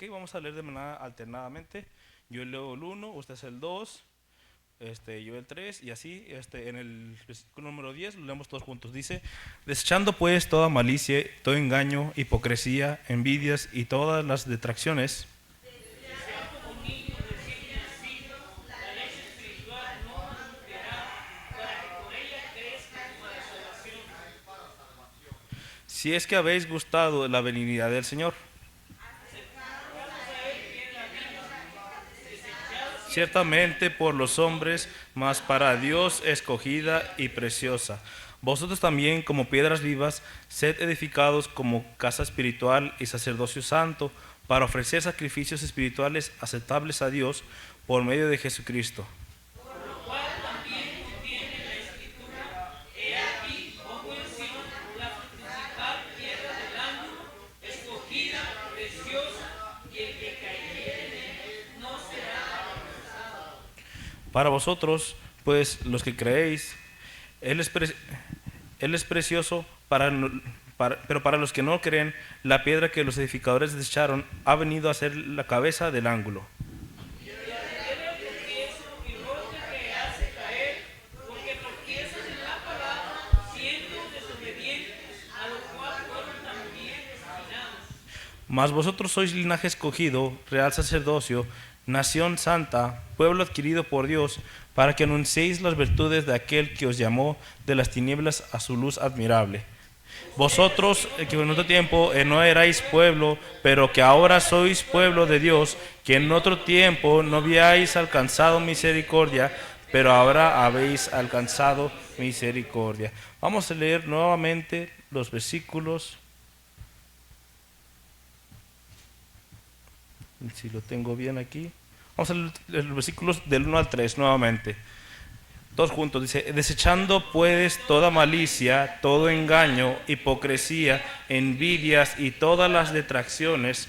Ok, vamos a leer de manera alternadamente. Yo leo el 1, usted es el 2, yo el 3 y así. En el versículo número 10 lo leemos todos juntos. Dice: desechando pues toda malicia, todo engaño, hipocresía, envidias y todas las detracciones. Si es que habéis gustado la benignidad del Señor. Ciertamente por los hombres, mas para Dios escogida y preciosa. Vosotros también, como piedras vivas, sed edificados como casa espiritual y sacerdocio santo, para ofrecer sacrificios espirituales aceptables a Dios por medio de Jesucristo. Para vosotros, pues los que creéis, Él es, él es precioso pero para los que no creen, la piedra que los edificadores desecharon ha venido a ser la cabeza del ángulo. Mas vosotros sois linaje escogido, real sacerdocio, nación santa, pueblo adquirido por Dios, para que anunciéis las virtudes de aquel que os llamó de las tinieblas a su luz admirable. Vosotros, que en otro tiempo no erais pueblo, pero que ahora sois pueblo de Dios, que en otro tiempo no habíais alcanzado misericordia, pero ahora habéis alcanzado misericordia. Vamos a leer nuevamente los versículos. Si lo tengo bien aquí. Vamos a leer los versículos del 1 al 3 nuevamente. Todos juntos. Dice: desechando pues toda malicia, todo engaño, hipocresía, envidias y todas las detracciones,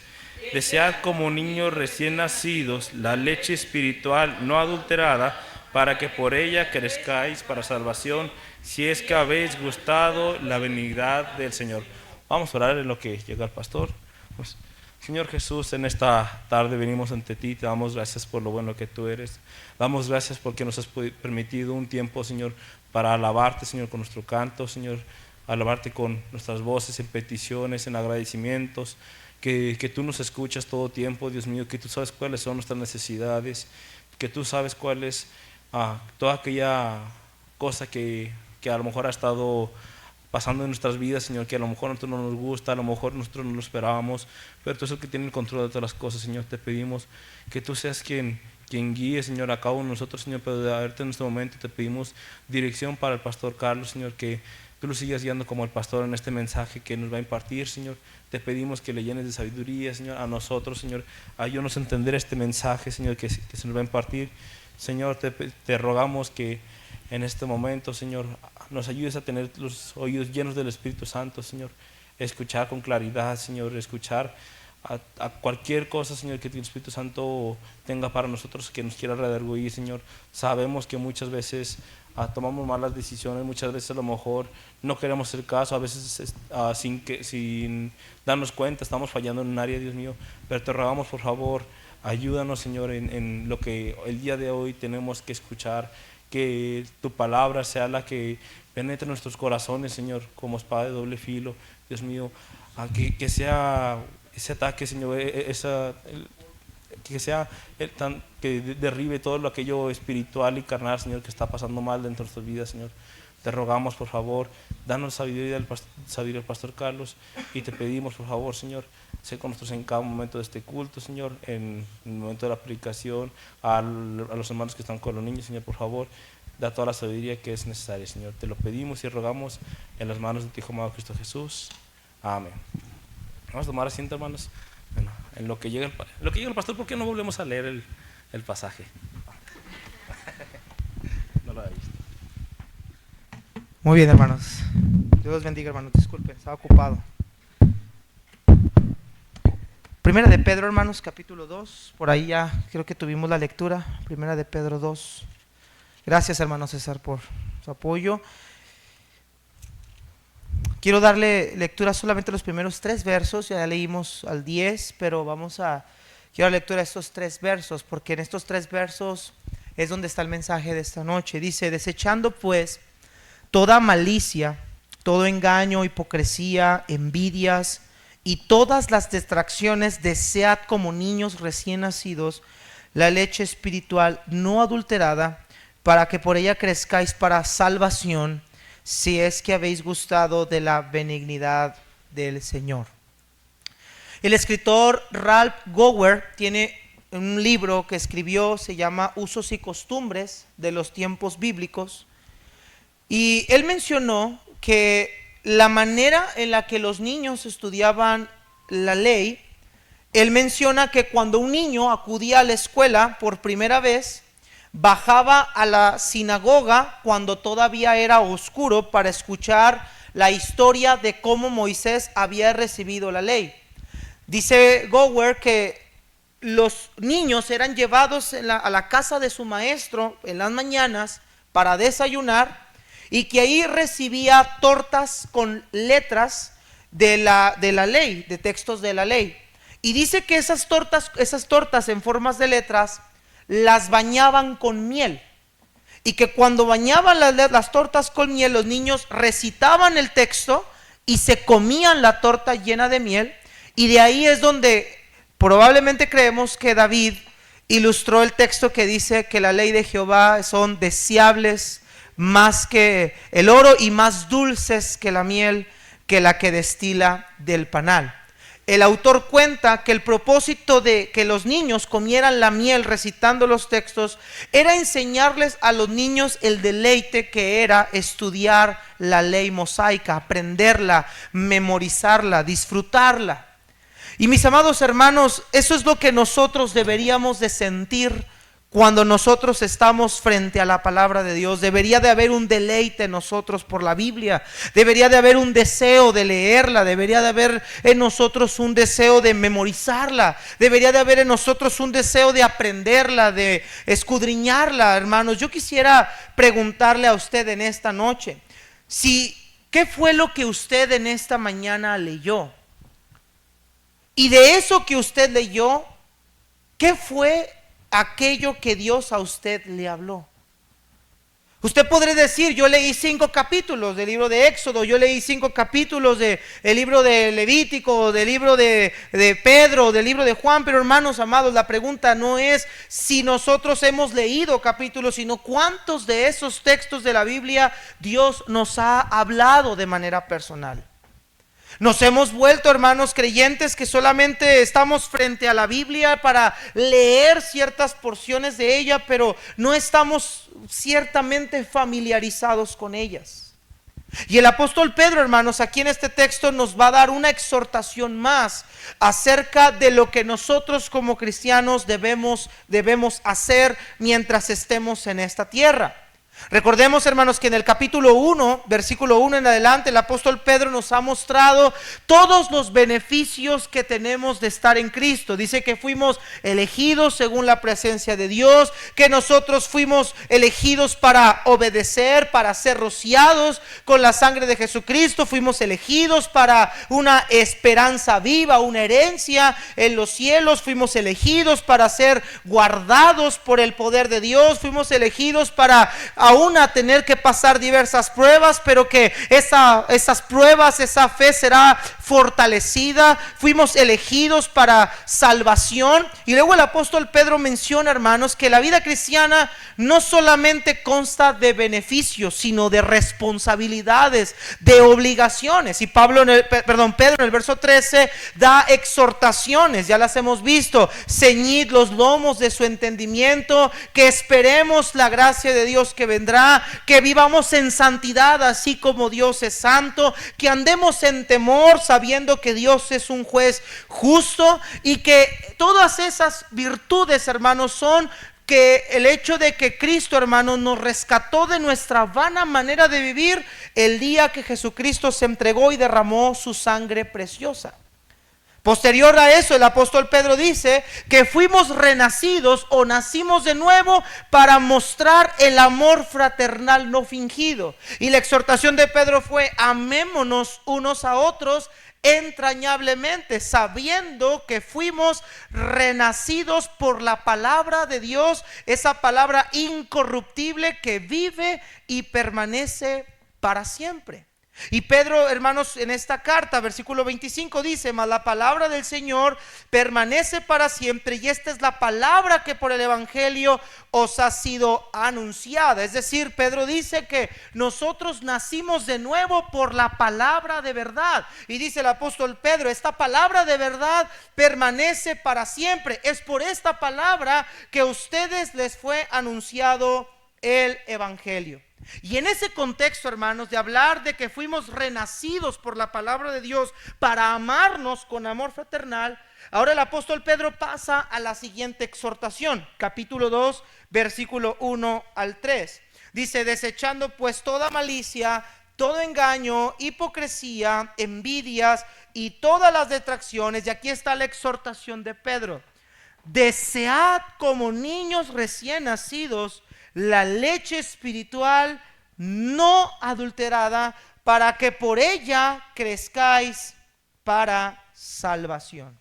desead como niños recién nacidos la leche espiritual no adulterada, para que por ella crezcáis para salvación, si es que habéis gustado la benignidad del Señor. Vamos a orar en lo que llega el pastor. Pues, Señor Jesús, en esta tarde venimos ante ti, te damos gracias por lo bueno que tú eres. Damos gracias porque nos has permitido un tiempo, Señor, para alabarte, Señor, con nuestro canto, Señor, alabarte con nuestras voces, en peticiones, en agradecimientos, que tú nos escuchas todo tiempo, Dios mío, que tú sabes cuáles son nuestras necesidades, que tú sabes cuál es toda aquella cosa que a lo mejor ha estado pasando en nuestras vidas, Señor, que a lo mejor a nosotros no nos gusta, a lo mejor nosotros no lo esperábamos, pero tú eres el que tiene el control de todas las cosas, Señor. Te pedimos que tú seas quien guíe, Señor, a cada uno de nosotros, Señor, pero de verte en este momento te pedimos dirección para el pastor Carlos, Señor, que tú lo sigas guiando como el pastor en este mensaje que nos va a impartir, Señor. Te pedimos que le llenes de sabiduría, Señor, a nosotros, Señor. Ayúdanos a entender este mensaje, Señor, que se nos va a impartir. Señor, te rogamos que en este momento, Señor, nos ayudes a tener los oídos llenos del Espíritu Santo, Señor. Escuchar con claridad, Señor, escuchar a cualquier cosa, Señor, que el Espíritu Santo tenga para nosotros, que nos quiera redarguir, Señor. Sabemos que muchas veces tomamos malas decisiones, muchas veces a lo mejor no queremos hacer caso, a veces sin darnos cuenta estamos fallando en un área, Dios mío, pero te rogamos, por favor, ayúdanos, Señor, en lo que el día de hoy tenemos que escuchar, que tu palabra sea la que penetre nuestros corazones, Señor, como espada de doble filo, Dios mío, que sea ese ataque, Señor, que sea que derribe todo lo aquello espiritual y carnal, Señor, que está pasando mal dentro de nuestras vidas, Señor. Te rogamos, por favor, danos sabiduría al pastor Carlos, y te pedimos, por favor, Señor, sé con nosotros en cada momento de este culto, Señor, en el momento de la predicación, a los hermanos que están con los niños, Señor, por favor, da toda la sabiduría que es necesaria, Señor. Te lo pedimos y rogamos en las manos de tu Hijo amado Cristo Jesús. Amén. Vamos a tomar asiento, hermanos. Bueno, en lo que llega el pastor, ¿por qué no volvemos a leer el pasaje? No lo había visto. Muy bien, hermanos. Dios los bendiga, hermanos. Disculpen, estaba ocupado. Primera de Pedro, hermanos, capítulo 2. Por ahí ya creo que tuvimos la lectura. Primera de Pedro 2. Gracias, hermano César, por su apoyo. Quiero darle lectura solamente a los primeros 3 versos, ya leímos al 10, pero quiero dar lectura a estos 3 versos, porque en estos 3 versos es donde está el mensaje de esta noche. Dice: desechando pues toda malicia, todo engaño, hipocresía, envidias y todas las distracciones, desead como niños recién nacidos la leche espiritual no adulterada, para que por ella crezcáis para salvación, si es que habéis gustado de la benignidad del Señor. El escritor Ralph Gower tiene un libro que escribió, se llama Usos y Costumbres de los Tiempos Bíblicos, y él mencionó que la manera en la que los niños estudiaban la ley, él menciona que cuando un niño acudía a la escuela por primera vez, bajaba a la sinagoga cuando todavía era oscuro para escuchar la historia de cómo Moisés había recibido la ley. Dice Gower que los niños eran llevados a la casa de su maestro en las mañanas para desayunar, y que ahí recibía tortas con letras de la ley, de textos de la ley. Y dice que esas tortas en formas de letras las bañaban con miel, y que cuando bañaban las tortas con miel, los niños recitaban el texto y se comían la torta llena de miel. Y de ahí es donde probablemente creemos que David ilustró el texto que dice que la ley de Jehová son deseables más que el oro y más dulces que la miel, que la que destila del panal. El autor cuenta que el propósito de que los niños comieran la miel recitando los textos era enseñarles a los niños el deleite que era estudiar la ley mosaica, aprenderla, memorizarla, disfrutarla. Y mis amados hermanos, eso es lo que nosotros deberíamos de sentir cuando nosotros estamos frente a la palabra de Dios. Debería de haber un deleite en nosotros por la Biblia, debería de haber un deseo de leerla, debería de haber en nosotros un deseo de memorizarla, debería de haber en nosotros un deseo de aprenderla, de escudriñarla. Hermanos, yo quisiera preguntarle a usted en esta noche, ¿qué fue lo que usted en esta mañana leyó? Y de eso que usted leyó, ¿qué fue aquello que Dios a usted le habló? Usted podría decir: yo leí 5 capítulos del libro de Éxodo, yo leí 5 capítulos del libro de Levítico, del libro de Pedro, del libro de Juan. Pero hermanos amados, la pregunta no es si nosotros hemos leído capítulos, sino cuántos de esos textos de la Biblia Dios nos ha hablado de manera personal. Nos hemos vuelto, hermanos, creyentes que solamente estamos frente a la Biblia para leer ciertas porciones de ella, pero no estamos ciertamente familiarizados con ellas. Y el apóstol Pedro, hermanos, aquí en este texto nos va a dar una exhortación más acerca de lo que nosotros como cristianos debemos hacer mientras estemos en esta tierra. Recordemos, hermanos, que en el capítulo 1, versículo 1 en adelante, el apóstol Pedro nos ha mostrado todos los beneficios que tenemos de estar en Cristo. Dice que fuimos elegidos según la presencia de Dios, que nosotros fuimos elegidos para obedecer, para ser rociados con la sangre de Jesucristo, fuimos elegidos para una esperanza viva, una herencia en los cielos, fuimos elegidos para ser guardados por el poder de Dios, fuimos elegidos para aún a tener que pasar diversas pruebas, pero que esas pruebas, esa fe será fortalecida. Fuimos elegidos para salvación. Y luego el apóstol Pedro menciona, hermanos, que la vida cristiana no solamente consta de beneficios, sino de responsabilidades, de obligaciones. Y Pedro en el verso 13 da exhortaciones, ya las hemos visto: ceñid los lomos de su entendimiento, que esperemos la gracia de Dios que vendrá, que vivamos en santidad así como Dios es santo, que andemos en temor sabiendo que Dios es un juez justo. Y que todas esas virtudes, hermanos, son que el hecho de que Cristo, hermanos, nos rescató de nuestra vana manera de vivir el día que Jesucristo se entregó y derramó su sangre preciosa. Posterior a eso, el apóstol Pedro dice que fuimos renacidos o nacimos de nuevo para mostrar el amor fraternal no fingido. Y la exhortación de Pedro fue: amémonos unos a otros entrañablemente, sabiendo que fuimos renacidos por la palabra de Dios, esa palabra incorruptible que vive y permanece para siempre. Y Pedro, hermanos, en esta carta, versículo 25 dice: mas la palabra del Señor permanece para siempre, y esta es la palabra que por el evangelio os ha sido anunciada. Es decir, Pedro dice que nosotros nacimos de nuevo por la palabra de verdad. Y dice el apóstol Pedro: esta palabra de verdad permanece para siempre. Es por esta palabra que a ustedes les fue anunciado el evangelio. Y en ese contexto, hermanos, de hablar de que fuimos renacidos por la palabra de Dios para amarnos con amor fraternal, ahora el apóstol Pedro pasa a la siguiente exhortación, capítulo 2, versículo 1 al 3. Dice: desechando pues toda malicia, todo engaño, hipocresía, envidias y todas las detracciones. Y aquí está la exhortación de Pedro: desead como niños recién nacidos la leche espiritual no adulterada, para que por ella crezcáis para salvación.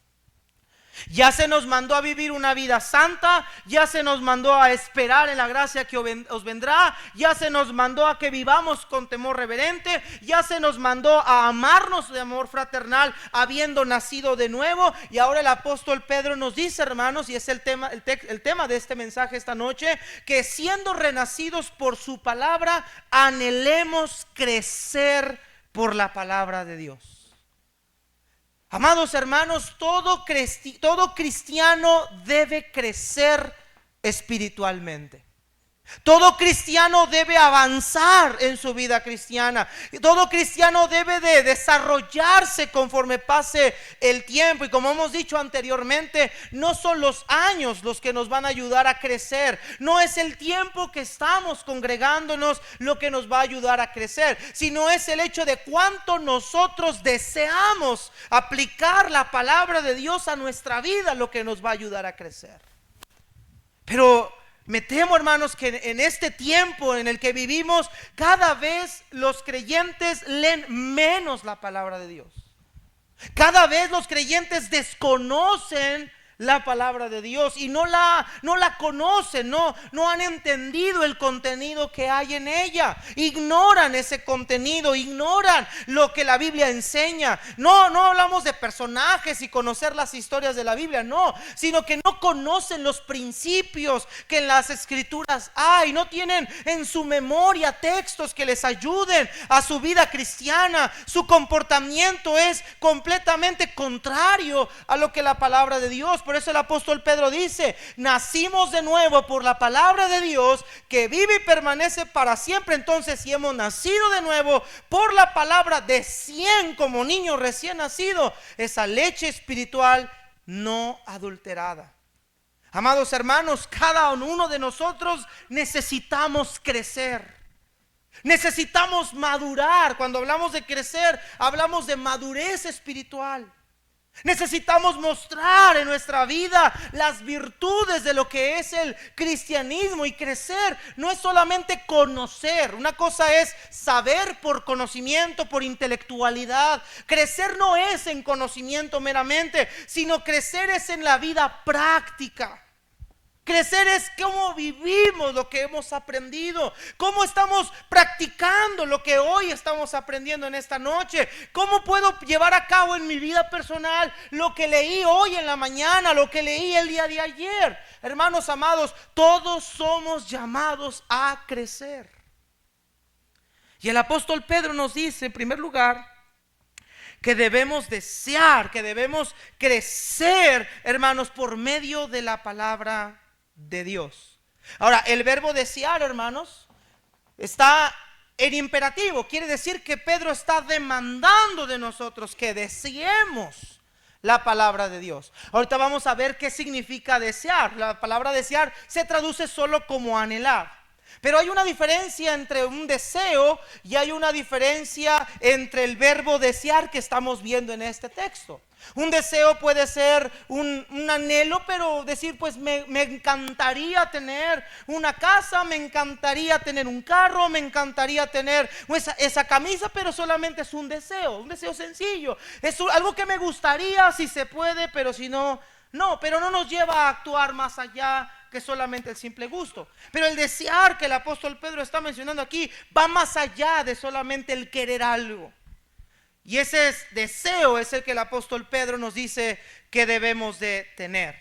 Ya se nos mandó a vivir una vida santa, ya se nos mandó a esperar en la gracia que os vendrá, ya se nos mandó a que vivamos con temor reverente, ya se nos mandó a amarnos de amor fraternal habiendo nacido de nuevo. Y ahora el apóstol Pedro nos dice, hermanos, y es el tema de este mensaje esta noche, que siendo renacidos por su palabra, anhelemos crecer por la palabra de Dios. Amados hermanos, todo cristiano debe crecer espiritualmente. Todo cristiano debe avanzar en su vida cristiana. Todo cristiano debe de desarrollarse conforme pase el tiempo. Y como hemos dicho anteriormente, no son los años los que nos van a ayudar a crecer. No es el tiempo que estamos congregándonos lo que nos va a ayudar a crecer, sino es el hecho de cuánto nosotros deseamos aplicar la palabra de Dios a nuestra vida lo que nos va a ayudar a crecer. Pero me temo, hermanos, que en este tiempo en el que vivimos, cada vez los creyentes leen menos la palabra de Dios. Cada vez los creyentes desconocen la palabra de Dios y no la conocen, no han entendido el contenido que hay en ella. Ignoran ese contenido, ignoran lo que la Biblia enseña. No hablamos de personajes y conocer las historias de la Biblia, no, sino que no conocen los principios que en las escrituras hay. No tienen en su memoria textos que les ayuden a su vida cristiana. Su comportamiento es completamente contrario a lo que la palabra de Dios. Por eso el apóstol Pedro dice: nacimos de nuevo por la palabra de Dios que vive y permanece para siempre. Entonces, si hemos nacido de nuevo por la palabra de 100 como niños recién nacidos, esa leche espiritual no adulterada. Amados hermanos, cada uno de nosotros necesitamos crecer. Necesitamos madurar. Cuando hablamos de crecer, hablamos de madurez espiritual. Necesitamos mostrar en nuestra vida las virtudes de lo que es el cristianismo. Y crecer no es solamente conocer. Una cosa es saber por conocimiento, por intelectualidad. Crecer no es en conocimiento meramente, sino crecer es en la vida práctica. Crecer es cómo vivimos lo que hemos aprendido, cómo estamos practicando lo que hoy estamos aprendiendo en esta noche, cómo puedo llevar a cabo en mi vida personal lo que leí hoy en la mañana, lo que leí el día de ayer. Hermanos amados, todos somos llamados a crecer. Y el apóstol Pedro nos dice, en primer lugar, que debemos desear, que debemos crecer, hermanos, por medio de la palabra de Dios. Ahora, el verbo desear, hermanos, está en imperativo. Quiere decir que Pedro está demandando de nosotros que deseemos la palabra de Dios. Ahorita vamos a ver qué significa desear. La palabra desear se traduce solo como anhelar. Pero hay una diferencia entre un deseo y hay una diferencia entre el verbo desear que estamos viendo en este texto. Un deseo puede ser un anhelo, pero decir, pues me encantaría tener una casa, me encantaría tener un carro, me encantaría tener esa camisa, pero solamente es un deseo sencillo. Es algo que me gustaría si se puede, pero si no, no. Pero no nos lleva a actuar más allá que solamente el simple gusto. Pero el desear que el apóstol Pedro está mencionando aquí va más allá de solamente el querer algo. Y ese deseo es el que el apóstol Pedro nos dice que debemos de tener.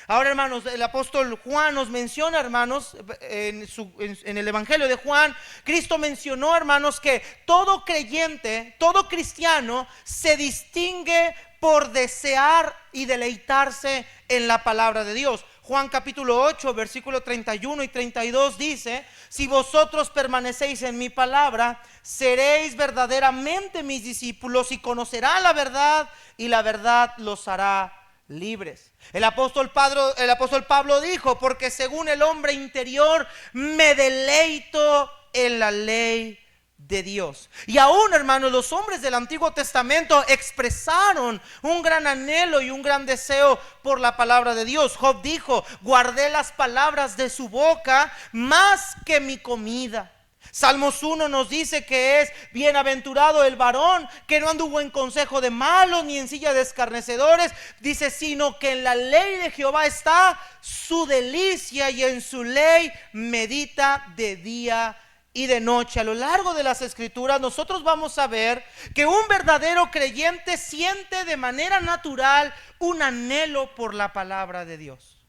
Ahora, hermanos, el apóstol Juan nos menciona, hermanos, en el evangelio de Juan, Cristo mencionó, hermanos, que todo creyente, todo cristiano se distingue por desear y deleitarse en la palabra de Dios. Juan capítulo 8, versículo 31 y 32 dice: si vosotros permanecéis en mi palabra, seréis verdaderamente mis discípulos y conocerán la verdad, y la verdad los hará libres. El apóstol Pablo dijo: porque según el hombre interior me deleito en la ley de Dios. Y aún, hermanos, los hombres del Antiguo Testamento expresaron un gran anhelo y un gran deseo por la palabra de Dios. Job dijo: guardé las palabras de su boca más que mi comida. Salmos 1 nos dice que es bienaventurado el varón que no anduvo en consejo de malos ni en silla de escarnecedores. Dice: sino que en la ley de Jehová está su delicia, y en su ley medita de día y de noche. A lo largo de las escrituras nosotros vamos a ver que un verdadero creyente siente de manera natural un anhelo por la palabra de Dios.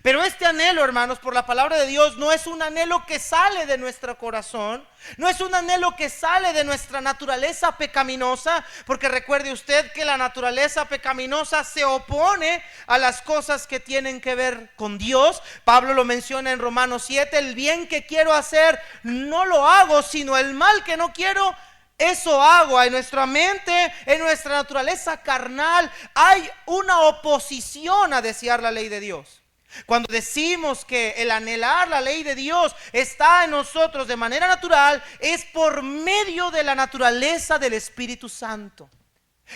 Pero este anhelo, hermanos, por la palabra de Dios no es un anhelo que sale de nuestro corazón, no es un anhelo que sale de nuestra naturaleza pecaminosa, porque recuerde usted que la naturaleza pecaminosa se opone a las cosas que tienen que ver con Dios. Pablo lo menciona en Romanos 7: el bien que quiero hacer no lo hago, sino el mal que no quiero, eso hago. En nuestra mente, en nuestra naturaleza carnal, hay una oposición a desear la ley de Dios. Cuando decimos que el anhelar la ley de Dios está en nosotros de manera natural, es por medio de la naturaleza del Espíritu Santo.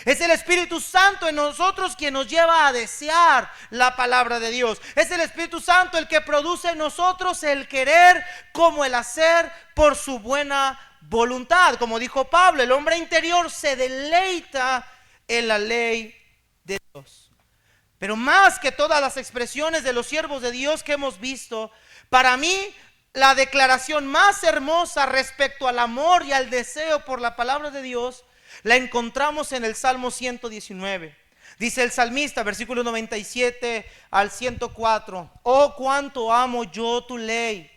Es el Espíritu Santo en nosotros quien nos lleva a desear la palabra de Dios. Es el Espíritu Santo el que produce en nosotros el querer como el hacer por su buena voluntad. Como dijo Pablo, el hombre interior se deleita en la ley de Dios. Pero más que todas las expresiones de los siervos de Dios que hemos visto, para mí la declaración más hermosa respecto al amor y al deseo por la palabra de Dios la encontramos en el Salmo 119. Dice el salmista, versículo 97 al 104: oh, cuánto amo yo tu ley.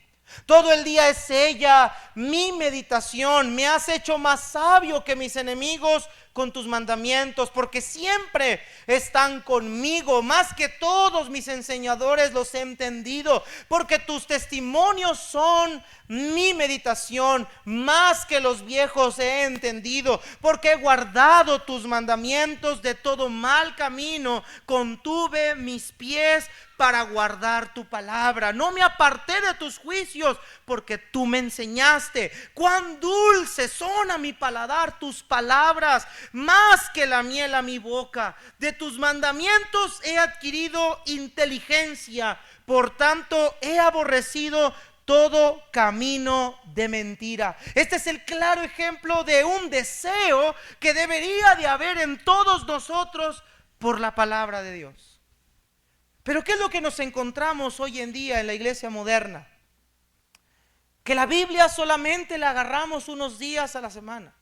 Todo el día es ella mi meditación. Me has hecho más sabio que mis enemigos con tus mandamientos, porque siempre están conmigo. Más que todos mis enseñadores los he entendido, porque tus testimonios son mi meditación. Más que los viejos he entendido, porque he guardado tus mandamientos. De todo mal camino contuve mis pies para guardar tu palabra. No me aparté de tus juicios, porque tú me enseñaste. Cuán dulces son a mi paladar tus palabras, más que la miel a mi boca. De tus mandamientos he adquirido inteligencia, por tanto he aborrecido todo camino de mentira. Este es el claro ejemplo de un deseo que debería de haber en todos nosotros por la palabra de Dios. Pero ¿qué es lo que nos encontramos hoy en día en la iglesia moderna? Que la Biblia solamente la agarramos unos días a la semana.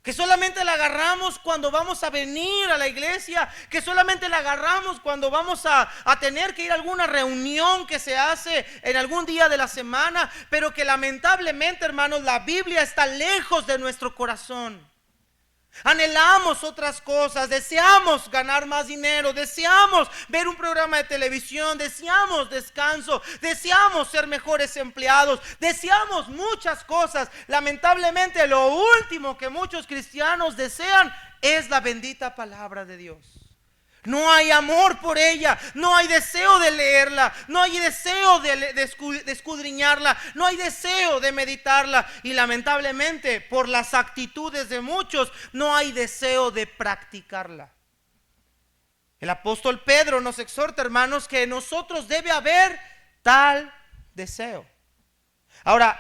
Que solamente la agarramos cuando vamos a venir a la iglesia. Que solamente la agarramos cuando vamos a tener que ir a alguna reunión que se hace en algún día de la semana. Pero que lamentablemente, hermanos, la Biblia está lejos de nuestro corazón. Anhelamos otras cosas, deseamos ganar más dinero, deseamos ver un programa de televisión, deseamos descanso, deseamos ser mejores empleados, deseamos muchas cosas. Lamentablemente lo último que muchos cristianos desean es la bendita palabra de Dios. No hay amor por ella, no hay deseo de leerla, no hay deseo de escudriñarla, no hay deseo de meditarla. Y lamentablemente, por las actitudes de muchos, no hay deseo de practicarla. El apóstol Pedro nos exhorta, hermanos, que en nosotros debe haber tal deseo. Ahora,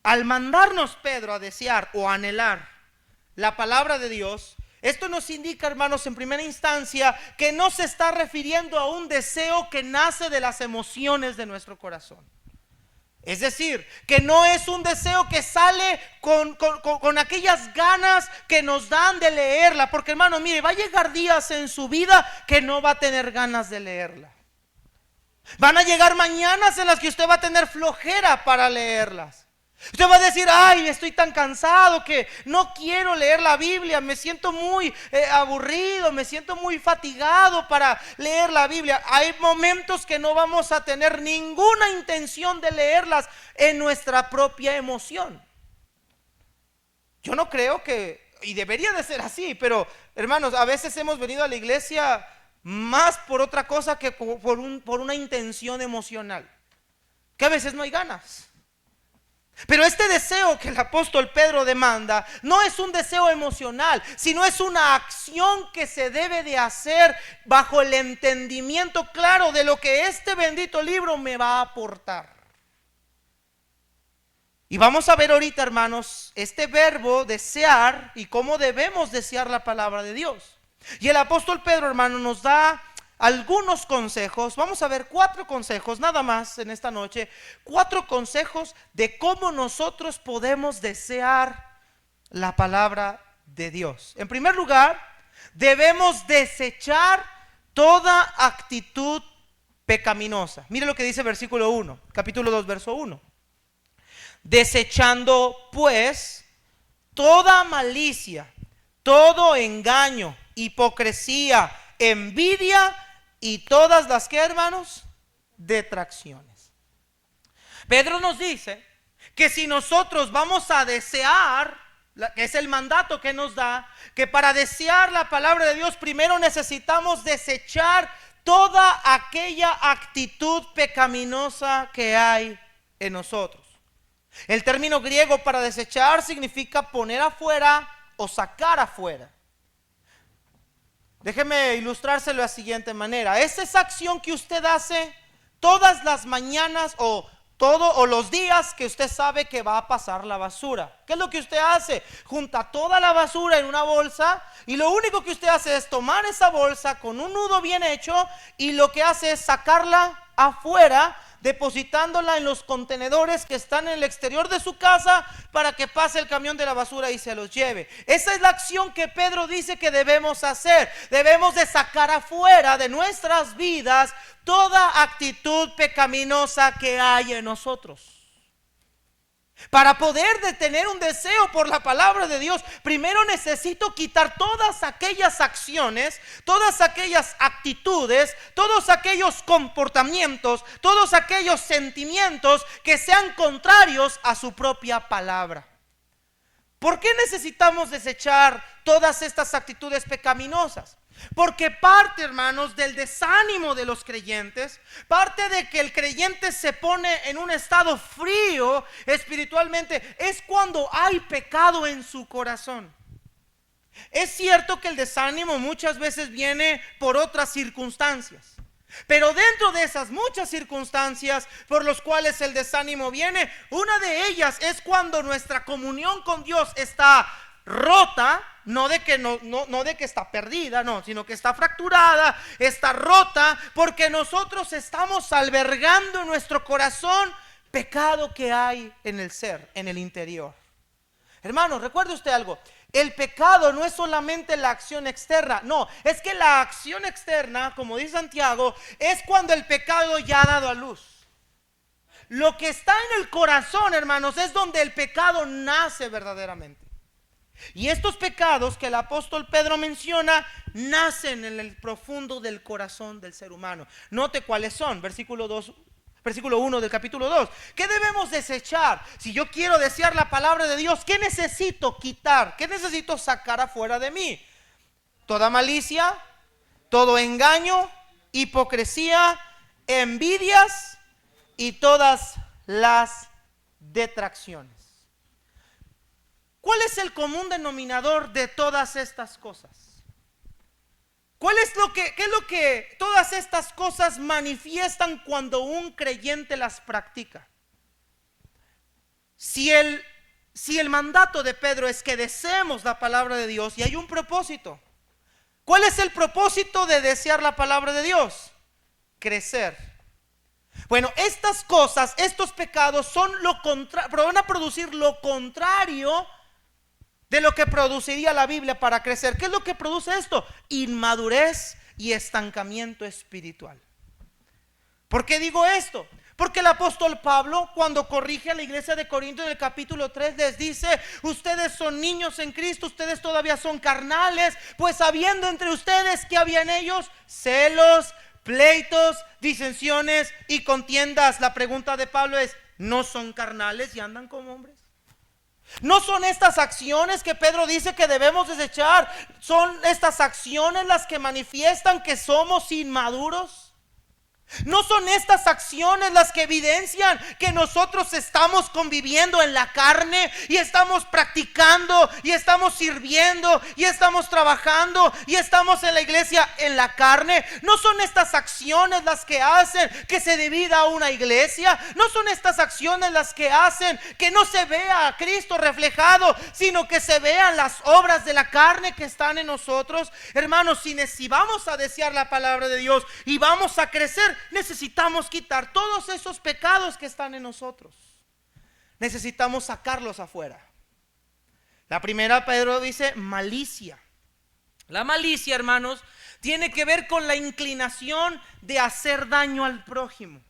al mandarnos Pedro a desear o anhelar la palabra de Dios, esto nos indica, hermanos, en primera instancia, que no se está refiriendo a un deseo que nace de las emociones de nuestro corazón. Es decir, que no es un deseo que sale con aquellas ganas que nos dan de leerla. Porque, hermano, mire, va a llegar días en su vida que no va a tener ganas de leerla. Van a llegar mañanas en las que usted va a tener flojera para leerlas. Usted va a decir, ay, estoy tan cansado que no quiero leer la Biblia, me siento muy aburrido, me siento muy fatigado para leer la Biblia. Hay momentos que no vamos a tener ninguna intención de leerlas en nuestra propia emoción. Yo no creo que, y debería de ser así, pero hermanos, a veces hemos venido a la iglesia más por otra cosa que por una intención emocional, que a veces no hay ganas. Pero este deseo que el apóstol Pedro demanda no es un deseo emocional, sino es una acción que se debe de hacer bajo el entendimiento claro de lo que este bendito libro me va a aportar. Y vamos a ver ahorita, hermanos, este verbo desear y cómo debemos desear la palabra de Dios. Y el apóstol Pedro, hermano, nos da algunos consejos. Vamos a ver 4 consejos nada más en esta noche, 4 consejos de cómo nosotros podemos desear la palabra de Dios. En primer lugar, debemos desechar toda actitud pecaminosa. Mire lo que dice versículo 1, capítulo 2, verso 1. Desechando pues toda malicia, todo engaño, hipocresía, envidia y todas las que, hermanos, detracciones. Pedro nos dice que si nosotros vamos a desear, que es el mandato que nos da, que para desear la palabra de Dios primero necesitamos desechar toda aquella actitud pecaminosa que hay en nosotros. El término griego para desechar significa poner afuera o sacar afuera. Déjeme ilustrárselo de la siguiente manera. Es esa acción que usted hace todas las mañanas o los días que usted sabe que va a pasar la basura. ¿Qué es lo que usted hace? Junta toda la basura en una bolsa y lo único que usted hace es tomar esa bolsa con un nudo bien hecho y lo que hace es sacarla afuera, depositándola en los contenedores que están en el exterior de su casa para que pase el camión de la basura y se los lleve. Esa es la acción que Pedro dice que debemos hacer. Debemos de sacar afuera de nuestras vidas toda actitud pecaminosa que hay en nosotros. Para poder tener un deseo por la palabra de Dios, primero necesito quitar todas aquellas acciones, todas aquellas actitudes, todos aquellos comportamientos, todos aquellos sentimientos que sean contrarios a su propia palabra. ¿Por qué necesitamos desechar todas estas actitudes pecaminosas? Porque parte, hermanos, del desánimo de los creyentes, parte de que el creyente se pone en un estado frío espiritualmente, es cuando hay pecado en su corazón. Es cierto que el desánimo muchas veces viene por otras circunstancias, pero dentro de esas muchas circunstancias por las cuales el desánimo viene, una de ellas es cuando nuestra comunión con Dios está rota, no de que está perdida, no, sino que está fracturada, está rota, porque nosotros estamos albergando en nuestro corazón pecado que hay en el ser, en el interior. Hermano, recuerde usted algo. El pecado no es solamente la acción externa, no, es que la acción externa, como dice Santiago, es cuando el pecado ya ha dado a luz. Lo que está en el corazón, hermanos, es donde el pecado nace verdaderamente. Y estos pecados que el apóstol Pedro menciona nacen en el profundo del corazón del ser humano. Note cuáles son, versículo 1 del capítulo 2. ¿Qué debemos desechar? Si yo quiero desear la palabra de Dios, ¿qué necesito quitar? ¿Qué necesito sacar afuera de mí? Toda malicia, todo engaño, hipocresía, envidias y todas las detracciones. ¿Cuál es el común denominador de todas estas cosas? ¿Qué es lo que todas estas cosas manifiestan cuando un creyente las practica? Si el mandato de Pedro es que deseemos la palabra de Dios y hay un propósito, ¿cuál es el propósito de desear la palabra de Dios? Crecer. Bueno, estas cosas, estos pecados van a producir lo contrario de lo que produciría la Biblia para crecer. ¿Qué es lo que produce esto? Inmadurez y estancamiento espiritual. ¿Por qué digo esto? Porque el apóstol Pablo, cuando corrige a la iglesia de Corinto en el capítulo 3, les dice: ustedes son niños en Cristo, ustedes todavía son carnales, pues habiendo entre ustedes, ¿qué había en ellos? Celos, pleitos, disensiones y contiendas. La pregunta de Pablo es: ¿no son carnales y andan como hombres? ¿No son estas acciones que Pedro dice que debemos desechar? ¿Son estas acciones las que manifiestan que somos inmaduros? ¿No son estas acciones las que evidencian que nosotros estamos conviviendo en la carne y estamos practicando y estamos sirviendo y estamos trabajando y estamos en la iglesia en la carne? ¿No son estas acciones las que hacen que se divida una iglesia? ¿No son estas acciones las que hacen que no se vea a Cristo reflejado, sino que se vean las obras de la carne que están en nosotros? Hermanos, si vamos a desear la palabra de Dios y vamos a crecer, necesitamos quitar todos esos pecados que están en nosotros. Necesitamos sacarlos afuera. La primera, Pedro dice, malicia. La malicia, hermanos, tiene que ver con la inclinación de hacer daño al prójimo.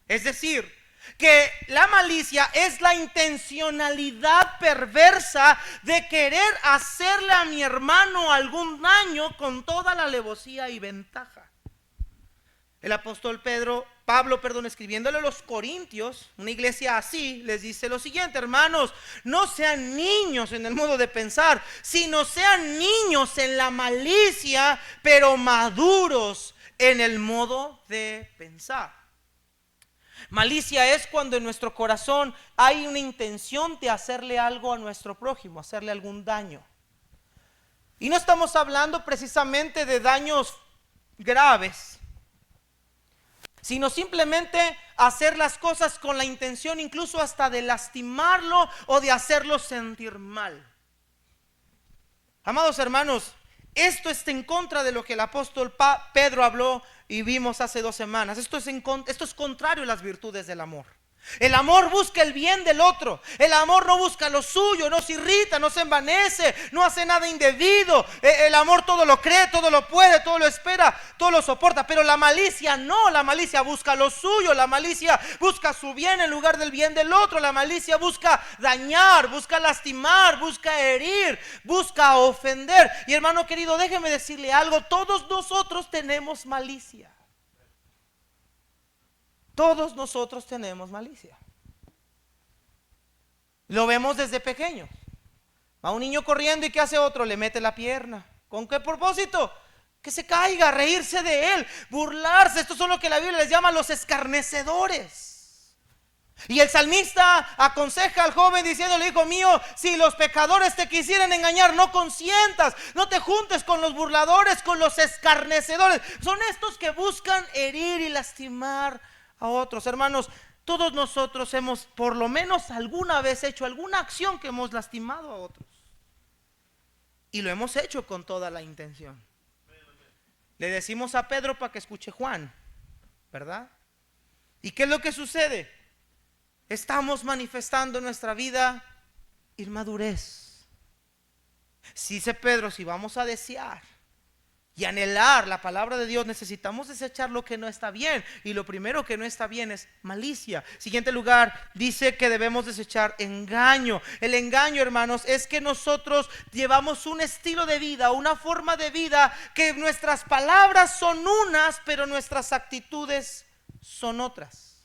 Es decir, que la malicia es la intencionalidad perversa de querer hacerle a mi hermano algún daño con toda la alevosía y ventaja. El apóstol Pablo, escribiéndole a los Corintios, una iglesia así, les dice lo siguiente: hermanos, no sean niños en el modo de pensar, sino sean niños en la malicia, pero maduros en el modo de pensar. Malicia es cuando en nuestro corazón hay una intención de hacerle algo a nuestro prójimo, hacerle algún daño. Y no estamos hablando precisamente de daños graves, sino simplemente hacer las cosas con la intención incluso hasta de lastimarlo o de hacerlo sentir mal. Amados hermanos, esto está en contra de lo que el apóstol Pedro habló y vimos hace 2 semanas. Esto es contrario a las virtudes del amor. El amor busca el bien del otro. El amor no busca lo suyo, no se irrita, no se envanece, no hace nada indebido. El amor todo lo cree, todo lo puede, todo lo espera, todo lo soporta. Pero la malicia no, la malicia busca lo suyo. La malicia busca su bien en lugar del bien del otro. La malicia busca dañar, busca lastimar, busca herir, busca ofender. Y hermano querido, déjeme decirle algo: todos nosotros tenemos malicia. Todos nosotros tenemos malicia. Lo vemos desde pequeños. Va un niño corriendo y ¿qué hace otro? Le mete la pierna. ¿Con qué propósito? Que se caiga, reírse de él, burlarse. Estos son lo que la Biblia les llama los escarnecedores. Y el salmista aconseja al joven diciéndole: hijo mío, si los pecadores te quisieran engañar, no consientas, no te juntes con los burladores, con los escarnecedores. Son estos que buscan herir y lastimar a otros. Hermanos, todos nosotros hemos por lo menos alguna vez hecho alguna acción que hemos lastimado a otros, y lo hemos hecho con toda la intención. Le decimos a Pedro para que escuche Juan, ¿verdad? ¿Y qué es lo que sucede? Estamos manifestando en nuestra vida inmadurez. Si dice Pedro, si vamos a desear y anhelar la palabra de Dios, necesitamos desechar lo que no está bien. Y lo primero que no está bien es malicia. Siguiente lugar, dice que debemos desechar engaño. El engaño, hermanos, es que nosotros llevamos un estilo de vida, una forma de vida, que nuestras palabras son unas, pero nuestras actitudes son otras.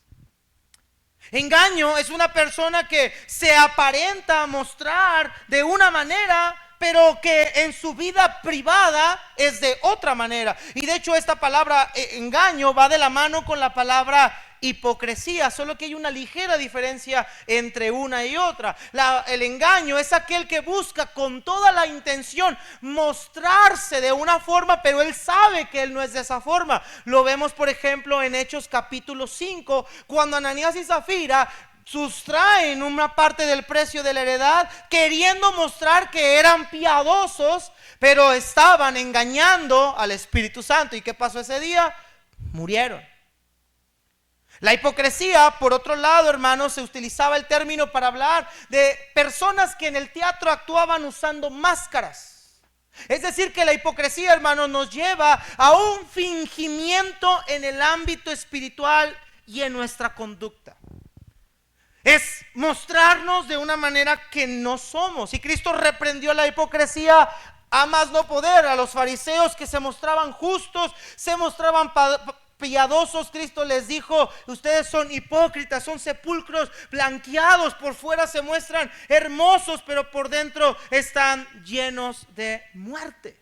Engaño es una persona que se aparenta mostrar de una manera, pero que en su vida privada es de otra manera. Y de hecho esta palabra engaño va de la mano con la palabra hipocresía, solo que hay una ligera diferencia entre una y otra. El engaño es aquel que busca con toda la intención mostrarse de una forma, pero él sabe que él no es de esa forma. Lo vemos por ejemplo en Hechos capítulo 5, cuando Ananías y Zafira sustraen una parte del precio de la heredad, queriendo mostrar que eran piadosos, pero estaban engañando al Espíritu Santo. ¿Y qué pasó ese día? Murieron. La hipocresía, por otro lado, hermanos, se utilizaba el término para hablar de personas que en el teatro actuaban usando máscaras. Es decir, que la hipocresía, hermanos, nos lleva a un fingimiento en el ámbito espiritual y en nuestra conducta. Es mostrarnos de una manera que no somos. Y Cristo reprendió la hipocresía a más no poder. A los fariseos que se mostraban justos, se mostraban piadosos, Cristo les dijo: ustedes son hipócritas, son sepulcros blanqueados, por fuera se muestran hermosos, pero por dentro están llenos de muerte.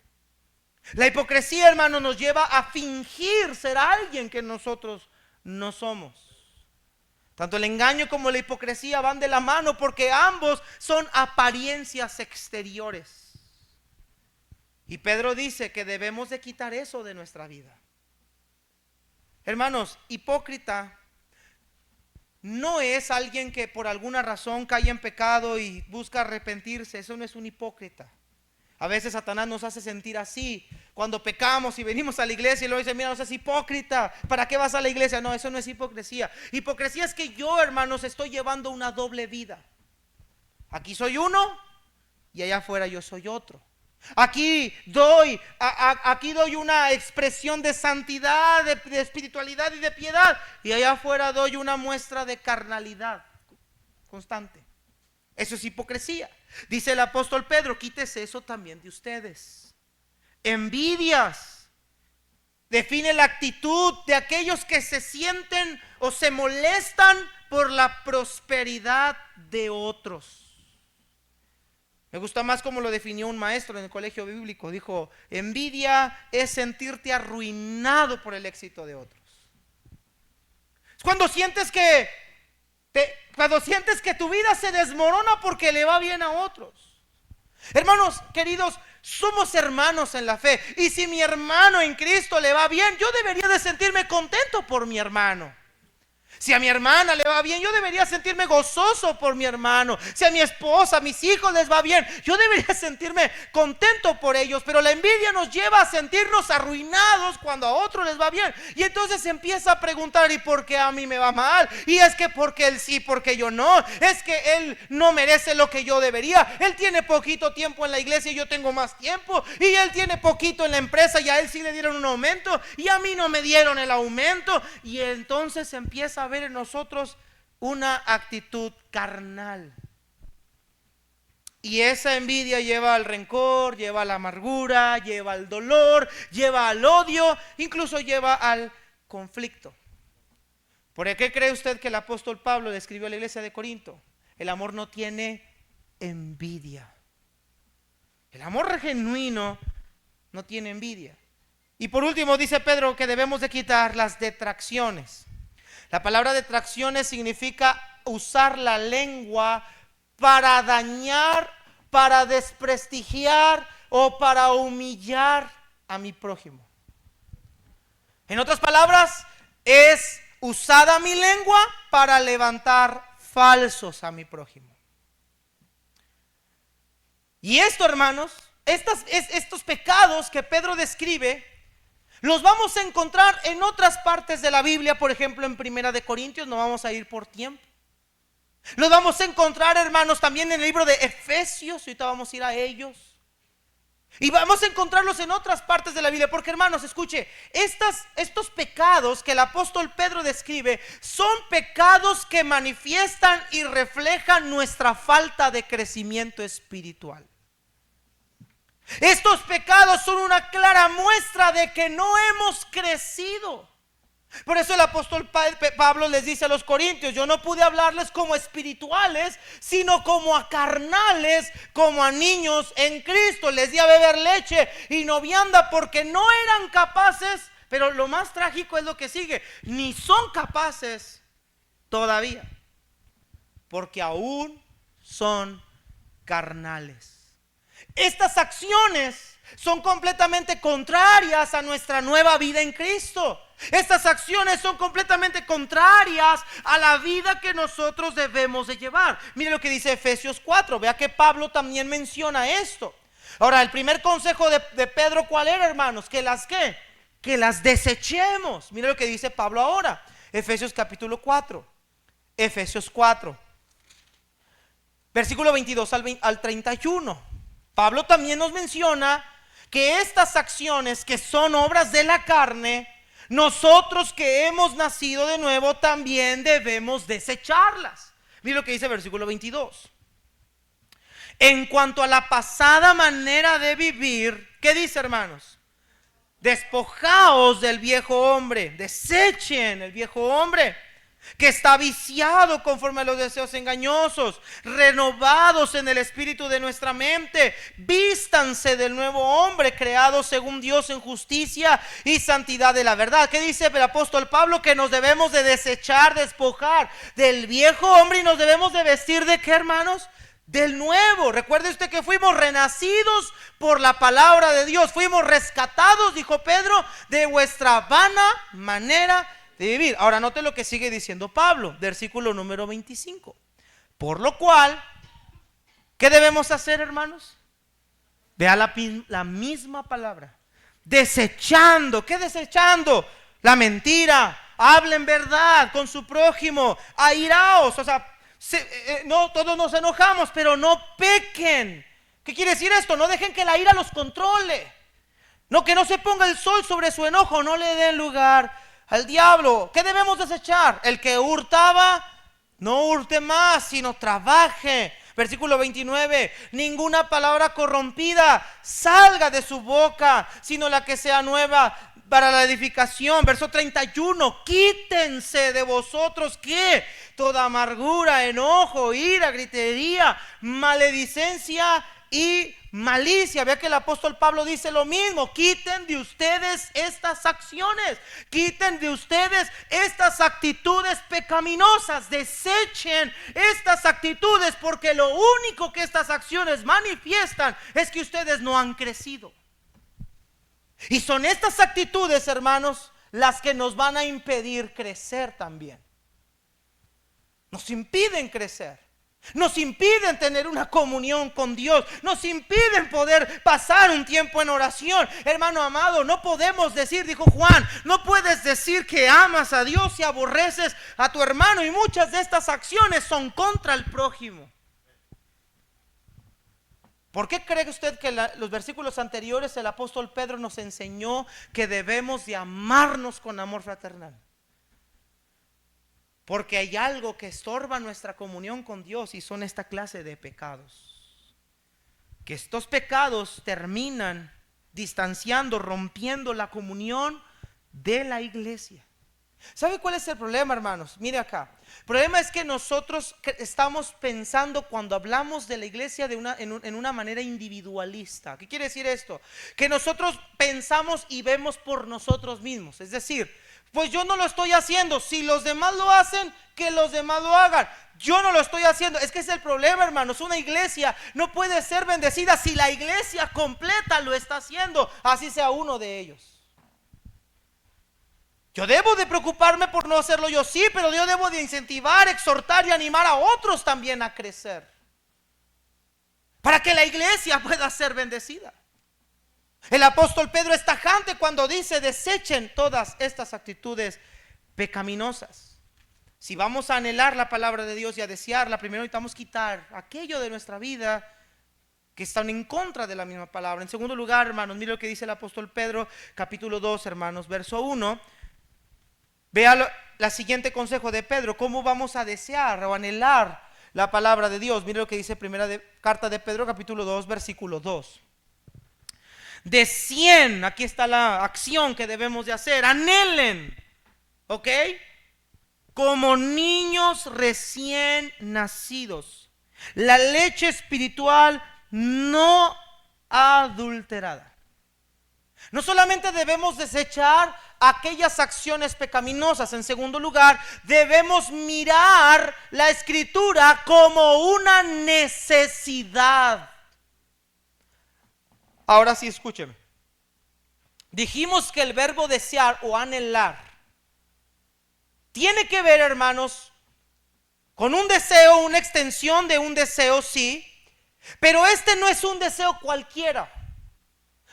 La hipocresía, hermano, nos lleva a fingir ser alguien que nosotros no somos. Tanto el engaño como la hipocresía van de la mano, porque ambos son apariencias exteriores. Y Pedro dice que debemos de quitar eso de nuestra vida. Hermanos, hipócrita no es alguien que por alguna razón cae en pecado y busca arrepentirse. Eso no es un hipócrita. A veces Satanás nos hace sentir así cuando pecamos y venimos a la iglesia y luego dice: mira, no seas hipócrita, ¿para qué vas a la iglesia? No, eso no es hipocresía. Hipocresía es que yo, hermanos, estoy llevando una doble vida. Aquí soy uno y allá afuera yo soy otro. Aquí doy una expresión de santidad, de espiritualidad y de piedad, y allá afuera doy una muestra de carnalidad constante. Eso es hipocresía. Dice el apóstol Pedro: quítese eso también de ustedes. Envidias. Define la actitud de aquellos que se sienten o se molestan por la prosperidad de otros. Me gusta más como lo definió un maestro en el colegio bíblico. Dijo: envidia es sentirte arruinado por el éxito de otros. Es cuando sientes que tu vida se desmorona porque le va bien a otros. Hermanos queridos, somos hermanos en la fe, y si mi hermano en Cristo le va bien, yo debería de sentirme contento por mi hermano. Si a mi hermana le va bien, yo debería sentirme gozoso por mi hermano. Si a mi esposa, a mis hijos les va bien, yo debería sentirme contento por ellos. Pero la envidia nos lleva a sentirnos arruinados cuando a otros les va bien. Y entonces se empieza a preguntar: ¿y por qué a mí me va mal? Y es que porque él sí, porque yo no. Es que él no merece lo que yo debería. Él tiene poquito tiempo en la iglesia y yo tengo más tiempo. Y él tiene poquito en la empresa y a él sí le dieron un aumento y a mí no me dieron el aumento. Y entonces se empieza a ver en nosotros una actitud carnal, y esa envidia lleva al rencor, lleva a la amargura, lleva al dolor, lleva al odio, incluso lleva al conflicto. ¿Por qué cree usted que el apóstol Pablo le escribió a la iglesia de Corinto? El amor no tiene envidia. El amor genuino no tiene envidia. Y por último dice Pedro que debemos de quitar las detracciones. La palabra detracciones significa usar la lengua para dañar, para desprestigiar o para humillar a mi prójimo. En otras palabras, es usada mi lengua para levantar falsos a mi prójimo. Y esto, hermanos, estos pecados que Pedro describe, los vamos a encontrar en otras partes de la Biblia. Por ejemplo, en Primera de Corintios, no vamos a ir por tiempo. Los vamos a encontrar, hermanos, también en el libro de Efesios. Ahorita vamos a ir a ellos. Y vamos a encontrarlos en otras partes de la Biblia. Porque, hermanos, escuche, estos pecados que el apóstol Pedro describe son pecados que manifiestan y reflejan nuestra falta de crecimiento espiritual. Estos pecados son una clara muestra de que no hemos crecido. Por eso el apóstol Pablo les dice a los corintios: yo no pude hablarles como espirituales, sino como a carnales, como a niños en Cristo. Les di a beber leche y no vianda, porque no eran capaces. Pero lo más trágico es lo que sigue: ni son capaces todavía, porque aún son carnales. Estas acciones son completamente contrarias a nuestra nueva vida en Cristo. Estas acciones son completamente contrarias a la vida que nosotros debemos de llevar. Mire lo que dice Efesios 4. Vea que Pablo también menciona esto. Ahora, el primer consejo de Pedro, ¿cuál era, hermanos? Que las desechemos. Mire lo que dice Pablo ahora. Efesios capítulo 4. Efesios 4. Versículo 22 al 31. Pablo también nos menciona que estas acciones que son obras de la carne, nosotros que hemos nacido de nuevo también debemos desecharlas. Mira lo que dice el versículo 22. En cuanto a la pasada manera de vivir, ¿qué dice, hermanos? Despojaos del viejo hombre, desechen el viejo hombre que está viciado conforme a los deseos engañosos, renovados en el espíritu de nuestra mente. Vístanse del nuevo hombre, creado según Dios en justicia y santidad de la verdad. ¿Qué dice el apóstol Pablo? Que nos debemos de desechar, despojar del viejo hombre, y nos debemos de vestir ¿de qué, hermanos? Del nuevo. Recuerde usted que fuimos renacidos por la palabra de Dios. Fuimos rescatados, dijo Pedro, de vuestra vana manera de vivir. Ahora note lo que sigue diciendo Pablo, versículo número 25. Por lo cual, ¿qué debemos hacer, hermanos? Vea la misma palabra. Desechando. ¿Qué desechando? La mentira. Hablen verdad con su prójimo. Airaos. O sea, no, todos nos enojamos, pero no pequen. ¿Qué quiere decir esto? No dejen que la ira los controle. No, que no se ponga el sol sobre su enojo. No le den lugar al diablo. ¿Qué debemos desechar? El que hurtaba, no hurte más, sino trabaje. Versículo 29. Ninguna palabra corrompida salga de su boca, sino la que sea nueva para la edificación. Verso 31. Quítense de vosotros, ¿qué? Toda amargura, enojo, ira, gritería, maledicencia y malicia. Vea que el apóstol Pablo dice lo mismo. Quiten de ustedes estas acciones, quiten de ustedes estas actitudes pecaminosas, desechen estas actitudes, porque lo único que estas acciones manifiestan es que ustedes no han crecido. Y son estas actitudes, hermanos, las que nos van a impedir crecer también. Nos impiden crecer. Nos impiden tener una comunión con Dios. Nos impiden poder pasar un tiempo en oración. Hermano amado, no podemos decir, dijo Juan, no puedes decir que amas a Dios y aborreces a tu hermano. Y muchas de estas acciones son contra el prójimo. ¿Por qué cree usted que los versículos anteriores el apóstol Pedro nos enseñó que debemos de amarnos con amor fraternal? Porque hay algo que estorba nuestra comunión con Dios, y son esta clase de pecados. Que estos pecados terminan distanciando, rompiendo la comunión de la iglesia. ¿Sabe cuál es el problema, hermanos? Mire acá. El problema es que nosotros estamos pensando, cuando hablamos de la iglesia, en una manera individualista. ¿Qué quiere decir esto? Que nosotros pensamos y vemos por nosotros mismos. Es decir, pues yo no lo estoy haciendo. Si los demás lo hacen, que los demás lo hagan. Yo no lo estoy haciendo. Es que es el problema, hermanos. Una iglesia no puede ser bendecida si la iglesia completa lo está haciendo, así sea uno de ellos. Yo debo de preocuparme por no hacerlo yo, sí, pero yo debo de incentivar, exhortar y animar a otros también a crecer, para que la iglesia pueda ser bendecida. El apóstol Pedro es tajante cuando dice: desechen todas estas actitudes pecaminosas. Si vamos a anhelar la palabra de Dios y a desearla, primero necesitamos quitar aquello de nuestra vida que están en contra de la misma palabra. En segundo lugar, hermanos, mire lo que dice el apóstol Pedro, capítulo 2, hermanos, verso 1. Vea la siguiente consejo de Pedro: cómo vamos a desear o anhelar la palabra de Dios. Mire lo que dice carta de Pedro, capítulo 2, versículo 2. Aquí está la acción que debemos de hacer. Anhelen ¿ok? Como niños recién nacidos. La leche espiritual no adulterada. No solamente debemos desechar aquellas acciones pecaminosas, en segundo lugar, debemos mirar la escritura como una necesidad. Ahora sí, escúcheme. Dijimos que el verbo desear o anhelar tiene que ver, hermanos, con un deseo, una extensión de un deseo, sí, pero este no es un deseo cualquiera.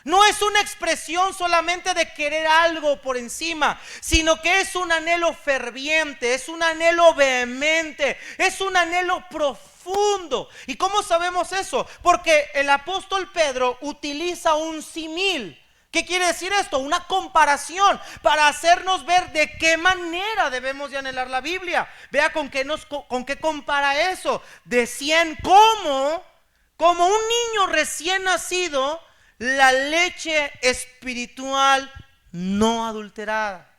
No es una expresión solamente de querer algo por encima, sino que es un anhelo ferviente, es un anhelo vehemente, es un anhelo profundo. ¿Y cómo sabemos eso? Porque el apóstol Pedro utiliza un símil. ¿Qué quiere decir esto? Una comparación para hacernos ver de qué manera debemos de anhelar la Biblia. Vea con qué compara eso. Decían como un niño recién nacido, la leche espiritual no adulterada.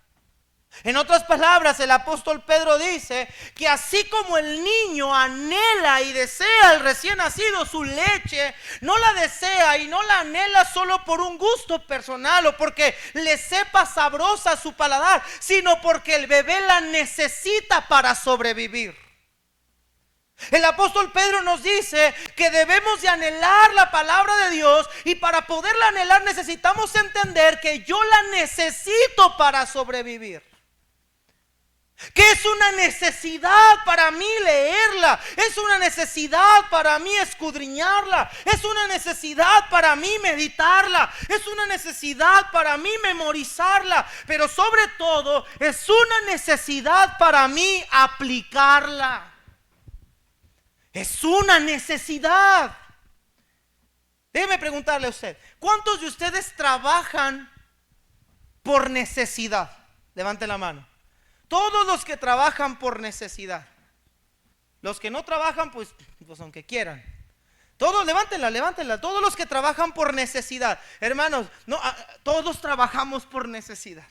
En otras palabras, el apóstol Pedro dice que así como el niño anhela y desea al recién nacido su leche, no la desea y no la anhela solo por un gusto personal o porque le sepa sabrosa a su paladar, sino porque el bebé la necesita para sobrevivir. El apóstol Pedro nos dice que debemos de anhelar la palabra de Dios, y para poderla anhelar necesitamos entender que yo la necesito para sobrevivir. Que es una necesidad para mí leerla, es una necesidad para mí escudriñarla, es una necesidad para mí meditarla, es una necesidad para mí memorizarla, pero sobre todo es una necesidad para mí aplicarla. Es una necesidad. Déjeme preguntarle a usted, ¿cuántos de ustedes trabajan por necesidad? Levanten la mano. Todos los que trabajan por necesidad. Los que no trabajan, pues aunque quieran. Todos, levántenla. Todos los que trabajan por necesidad. Hermanos, no, todos trabajamos por necesidad.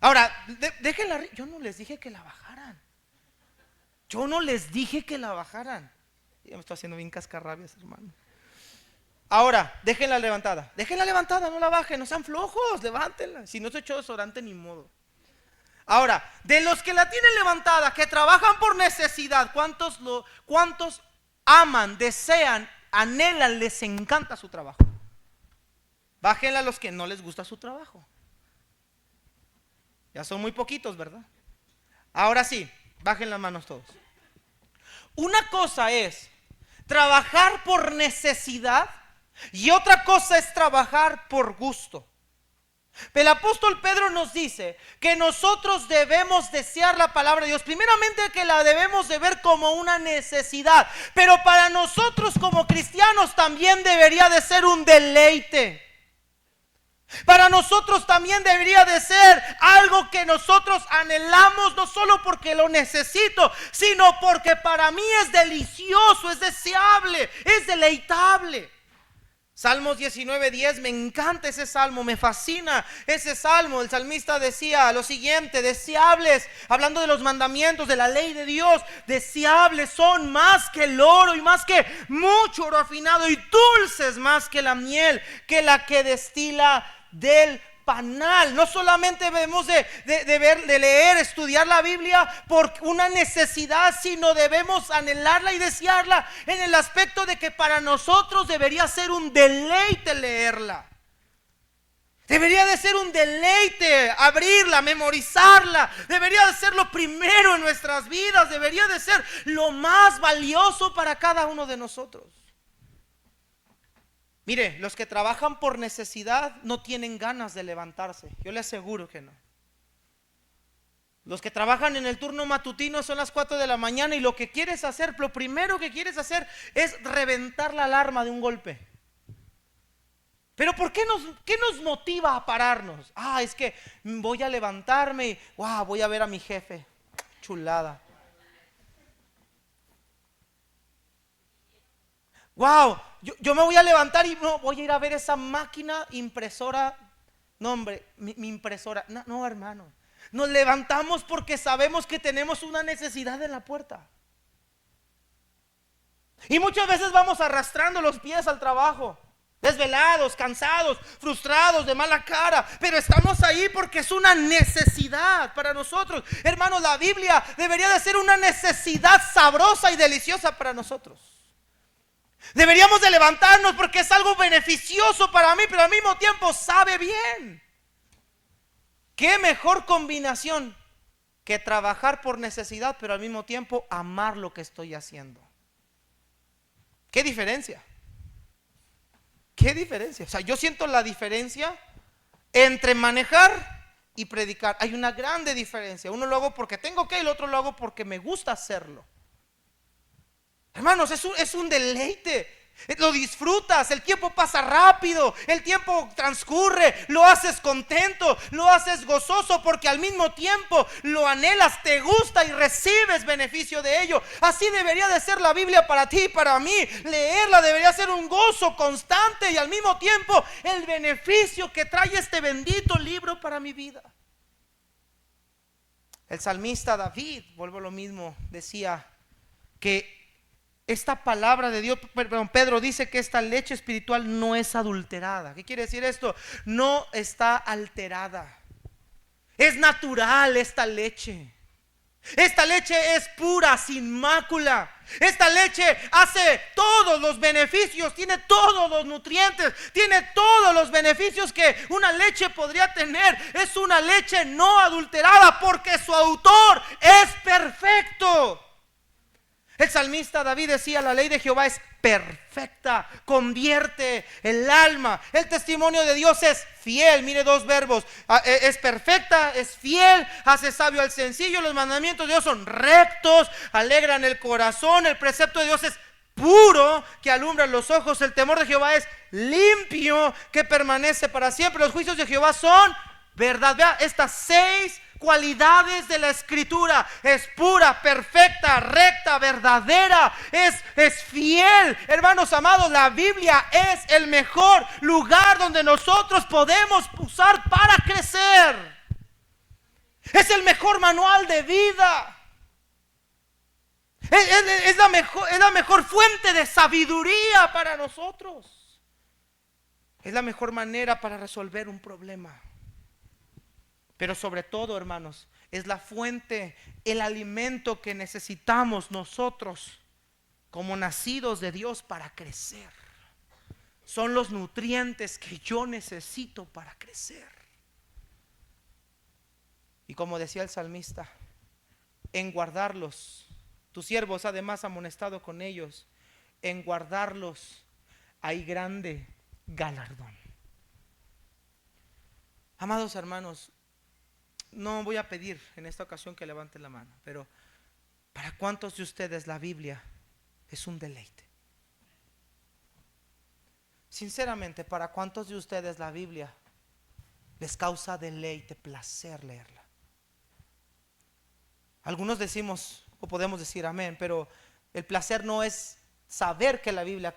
Ahora, déjenla. Yo no les dije que la bajaran. Yo no les dije que la bajaran. Ya me estoy haciendo bien cascarrabias, hermano. Ahora, déjenla levantada, no la bajen, no sean flojos, levántenla. Si no se echó desodorante, ni modo. Ahora, de los que la tienen levantada, que trabajan por necesidad, ¿cuántos aman, desean, anhelan, les encanta su trabajo? Bájenla a los que no les gusta su trabajo. Ya son muy poquitos, ¿verdad? Ahora sí, bajen las manos todos. Una cosa es trabajar por necesidad y otra cosa es trabajar por gusto. El apóstol Pedro nos dice que nosotros debemos desear la palabra de Dios. Primeramente, que la debemos de ver como una necesidad, pero para nosotros como cristianos también debería de ser un deleite. Para nosotros también debería de ser algo que nosotros anhelamos, no solo porque lo necesito, sino porque para mí es delicioso, es deseable, es deleitable. Salmos 19:10, me encanta ese salmo, me fascina ese salmo. El salmista decía lo siguiente: deseables, hablando de los mandamientos, de la ley de Dios, deseables son más que el oro y más que mucho oro afinado, y dulces más que la miel, que la que destila del panal. No solamente debemos de ver, de leer, estudiar la Biblia por una necesidad, sino debemos anhelarla y desearla en el aspecto de que para nosotros debería ser un deleite leerla. Debería de ser un deleite abrirla, memorizarla. Debería de ser lo primero en nuestras vidas. Debería de ser lo más valioso para cada uno de nosotros. Mire, los que trabajan por necesidad no tienen ganas de levantarse. Yo le aseguro que no. Los que trabajan en el turno matutino son las 4 de la mañana y lo primero que quieres hacer es reventar la alarma de un golpe. Pero qué nos motiva a pararnos? Es que voy a levantarme y voy a ver a mi jefe. Chulada. Yo me voy a levantar y voy a ir a ver esa máquina impresora. No, hombre, mi impresora. No, hermano. Nos levantamos porque sabemos que tenemos una necesidad en la puerta. Y muchas veces vamos arrastrando los pies al trabajo, desvelados, cansados, frustrados, de mala cara, pero estamos ahí porque es una necesidad para nosotros. Hermanos, la Biblia debería de ser una necesidad sabrosa y deliciosa para nosotros. Deberíamos de levantarnos porque es algo beneficioso para mí, pero al mismo tiempo sabe bien. ¿Qué mejor combinación que trabajar por necesidad, pero al mismo tiempo amar lo que estoy haciendo? ¿Qué diferencia? ¿Qué diferencia? O sea, yo siento la diferencia entre manejar y predicar. Hay una grande diferencia. Uno lo hago porque tengo que, y el otro lo hago porque me gusta hacerlo. Hermanos, es un deleite. Lo disfrutas, el tiempo pasa rápido, el tiempo transcurre, lo haces contento, lo haces gozoso porque al mismo tiempo lo anhelas, te gusta y recibes beneficio de ello. Así debería de ser la Biblia para ti y para mí. Leerla debería ser un gozo constante y al mismo tiempo el beneficio que trae este bendito libro para mi vida. El salmista David, vuelvo a lo mismo, decía que esta palabra de Dios, Pedro dice que esta leche espiritual no es adulterada. ¿Qué quiere decir esto? No está alterada. Es natural esta leche. Esta leche es pura, sin mácula. Esta leche hace todos los beneficios, tiene todos los nutrientes, tiene todos los beneficios que una leche podría tener. Es una leche no adulterada porque su autor es perfecto. El salmista David decía: la ley de Jehová es perfecta, convierte el alma. El testimonio de Dios es fiel. Mire, dos verbos: es perfecta, es fiel, hace sabio al sencillo. Los mandamientos de Dios son rectos, alegran el corazón. El precepto de Dios es puro, que alumbra los ojos. El temor de Jehová es limpio, que permanece para siempre. Los juicios de Jehová son verdad. Vea estas 6 cualidades de la escritura: es pura, perfecta, recta, verdadera, es fiel. Hermanos amados, la Biblia es el mejor lugar donde nosotros podemos usar para crecer. Es el mejor manual de vida. Es la mejor fuente de sabiduría para nosotros. Es la mejor manera para resolver un problema. Pero sobre todo, hermanos, es la fuente, el alimento que necesitamos nosotros como nacidos de Dios para crecer. Son los nutrientes que yo necesito para crecer. Y como decía el salmista, en guardarlos, tus siervos además amonestado con ellos, en guardarlos hay grande galardón. Amados hermanos, no voy a pedir en esta ocasión que levanten la mano, pero ¿para cuántos de ustedes la Biblia es un deleite? Sinceramente, ¿para cuántos de ustedes la Biblia les causa deleite, placer leerla? Algunos decimos o podemos decir amén, pero el placer no es saber que la Biblia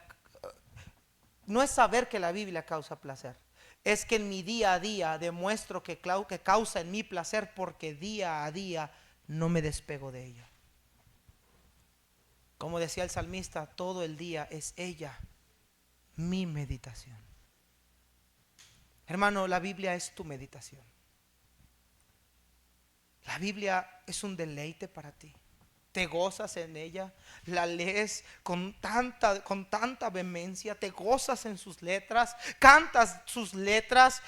causa placer. Es que en mi día a día demuestro que causa en mí placer porque día a día no me despego de ella. Como decía el salmista, todo el día es ella mi meditación. Hermano, la Biblia es tu meditación. La Biblia es un deleite para ti. Te gozas en ella, la lees con tanta vehemencia, te gozas en sus letras, cantas sus letras,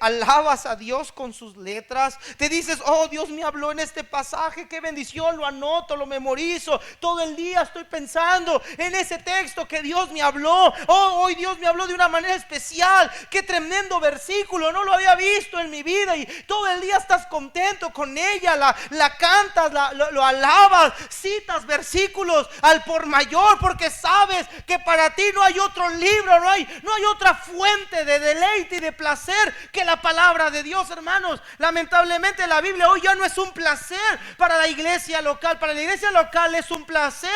alabas a Dios con sus letras, te dices: oh, Dios me habló en este pasaje, qué bendición, lo anoto, lo memorizo, todo el día estoy pensando en ese texto que Dios me habló. Oh, hoy Dios me habló de una manera especial, qué tremendo versículo, no lo había visto en mi vida, y todo el día estás contento con ella, la cantas, lo alabas, citas versículos al por mayor porque sabes que para ti no hay otro libro, no hay otra fuente de deleite y de placer que la palabra de Dios. Hermanos, lamentablemente la Biblia hoy ya no es un placer para la iglesia local. Para la iglesia local es un placer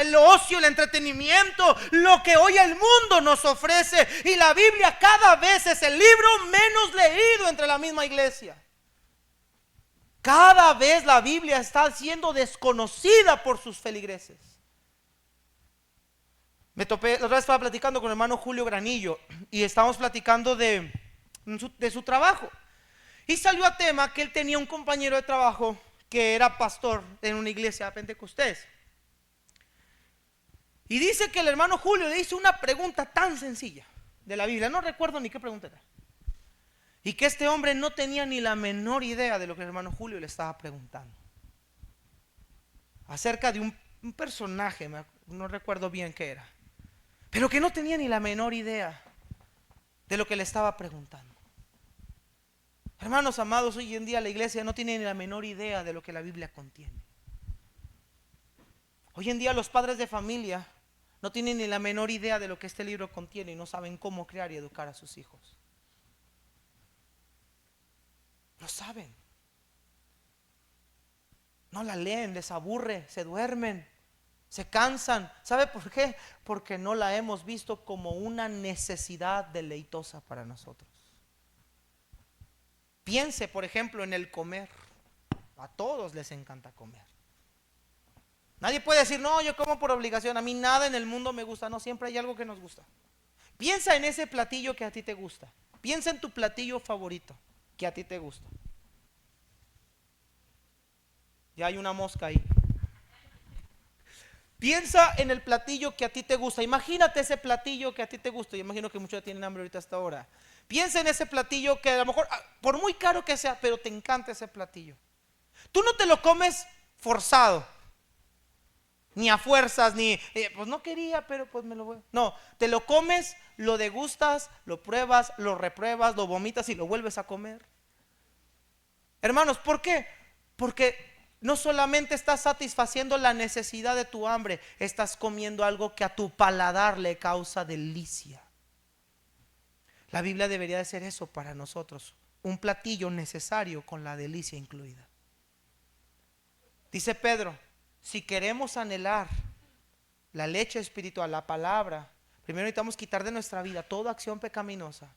el ocio, el entretenimiento, lo que hoy el mundo nos ofrece, y la Biblia cada vez es el libro menos leído entre la misma iglesia. Cada vez la Biblia está siendo desconocida por sus feligreses. La otra vez estaba platicando con el hermano Julio Granillo y estábamos platicando de su trabajo. Y salió a tema que él tenía un compañero de trabajo que era pastor en una iglesia de Pentecostés. Y dice que el hermano Julio le hizo una pregunta tan sencilla de la Biblia, no recuerdo ni qué pregunta era. Y que este hombre no tenía ni la menor idea de lo que el hermano Julio le estaba preguntando. Acerca de un personaje, no recuerdo bien qué era. Pero que no tenía ni la menor idea de lo que le estaba preguntando. Hermanos amados, hoy en día la iglesia no tiene ni la menor idea de lo que la Biblia contiene. Hoy en día los padres de familia no tienen ni la menor idea de lo que este libro contiene y no saben cómo criar y educar a sus hijos. No saben. No la leen, les aburre, se duermen, se cansan. ¿Sabe por qué? Porque no la hemos visto como una necesidad deleitosa para nosotros. Piense, por ejemplo, en el comer. A todos les encanta comer. Nadie puede decir, no, yo como por obligación. A mí nada en el mundo me gusta. No, siempre hay algo que nos gusta. Piensa en ese platillo que a ti te gusta. Piensa en tu platillo favorito que a ti te gusta. Ya hay una mosca ahí. Piensa en el platillo que a ti te gusta. Imagínate ese platillo que a ti te gusta. Yo imagino que muchos tienen hambre ahorita hasta ahora. Piensa en ese platillo que a lo mejor, por muy caro que sea, pero te encanta ese platillo. Tú no te lo comes forzado, ni a fuerzas, ni pues no quería, pero pues me lo voy. No, te lo comes, lo degustas, lo pruebas, lo repruebas, lo vomitas y lo vuelves a comer. Hermanos, ¿por qué? Porque no solamente estás satisfaciendo la necesidad de tu hambre, estás comiendo algo que a tu paladar le causa delicia. La Biblia debería de ser eso para nosotros, un platillo necesario con la delicia incluida. Dice Pedro, si queremos anhelar la leche espiritual, la palabra, primero necesitamos quitar de nuestra vida toda acción pecaminosa.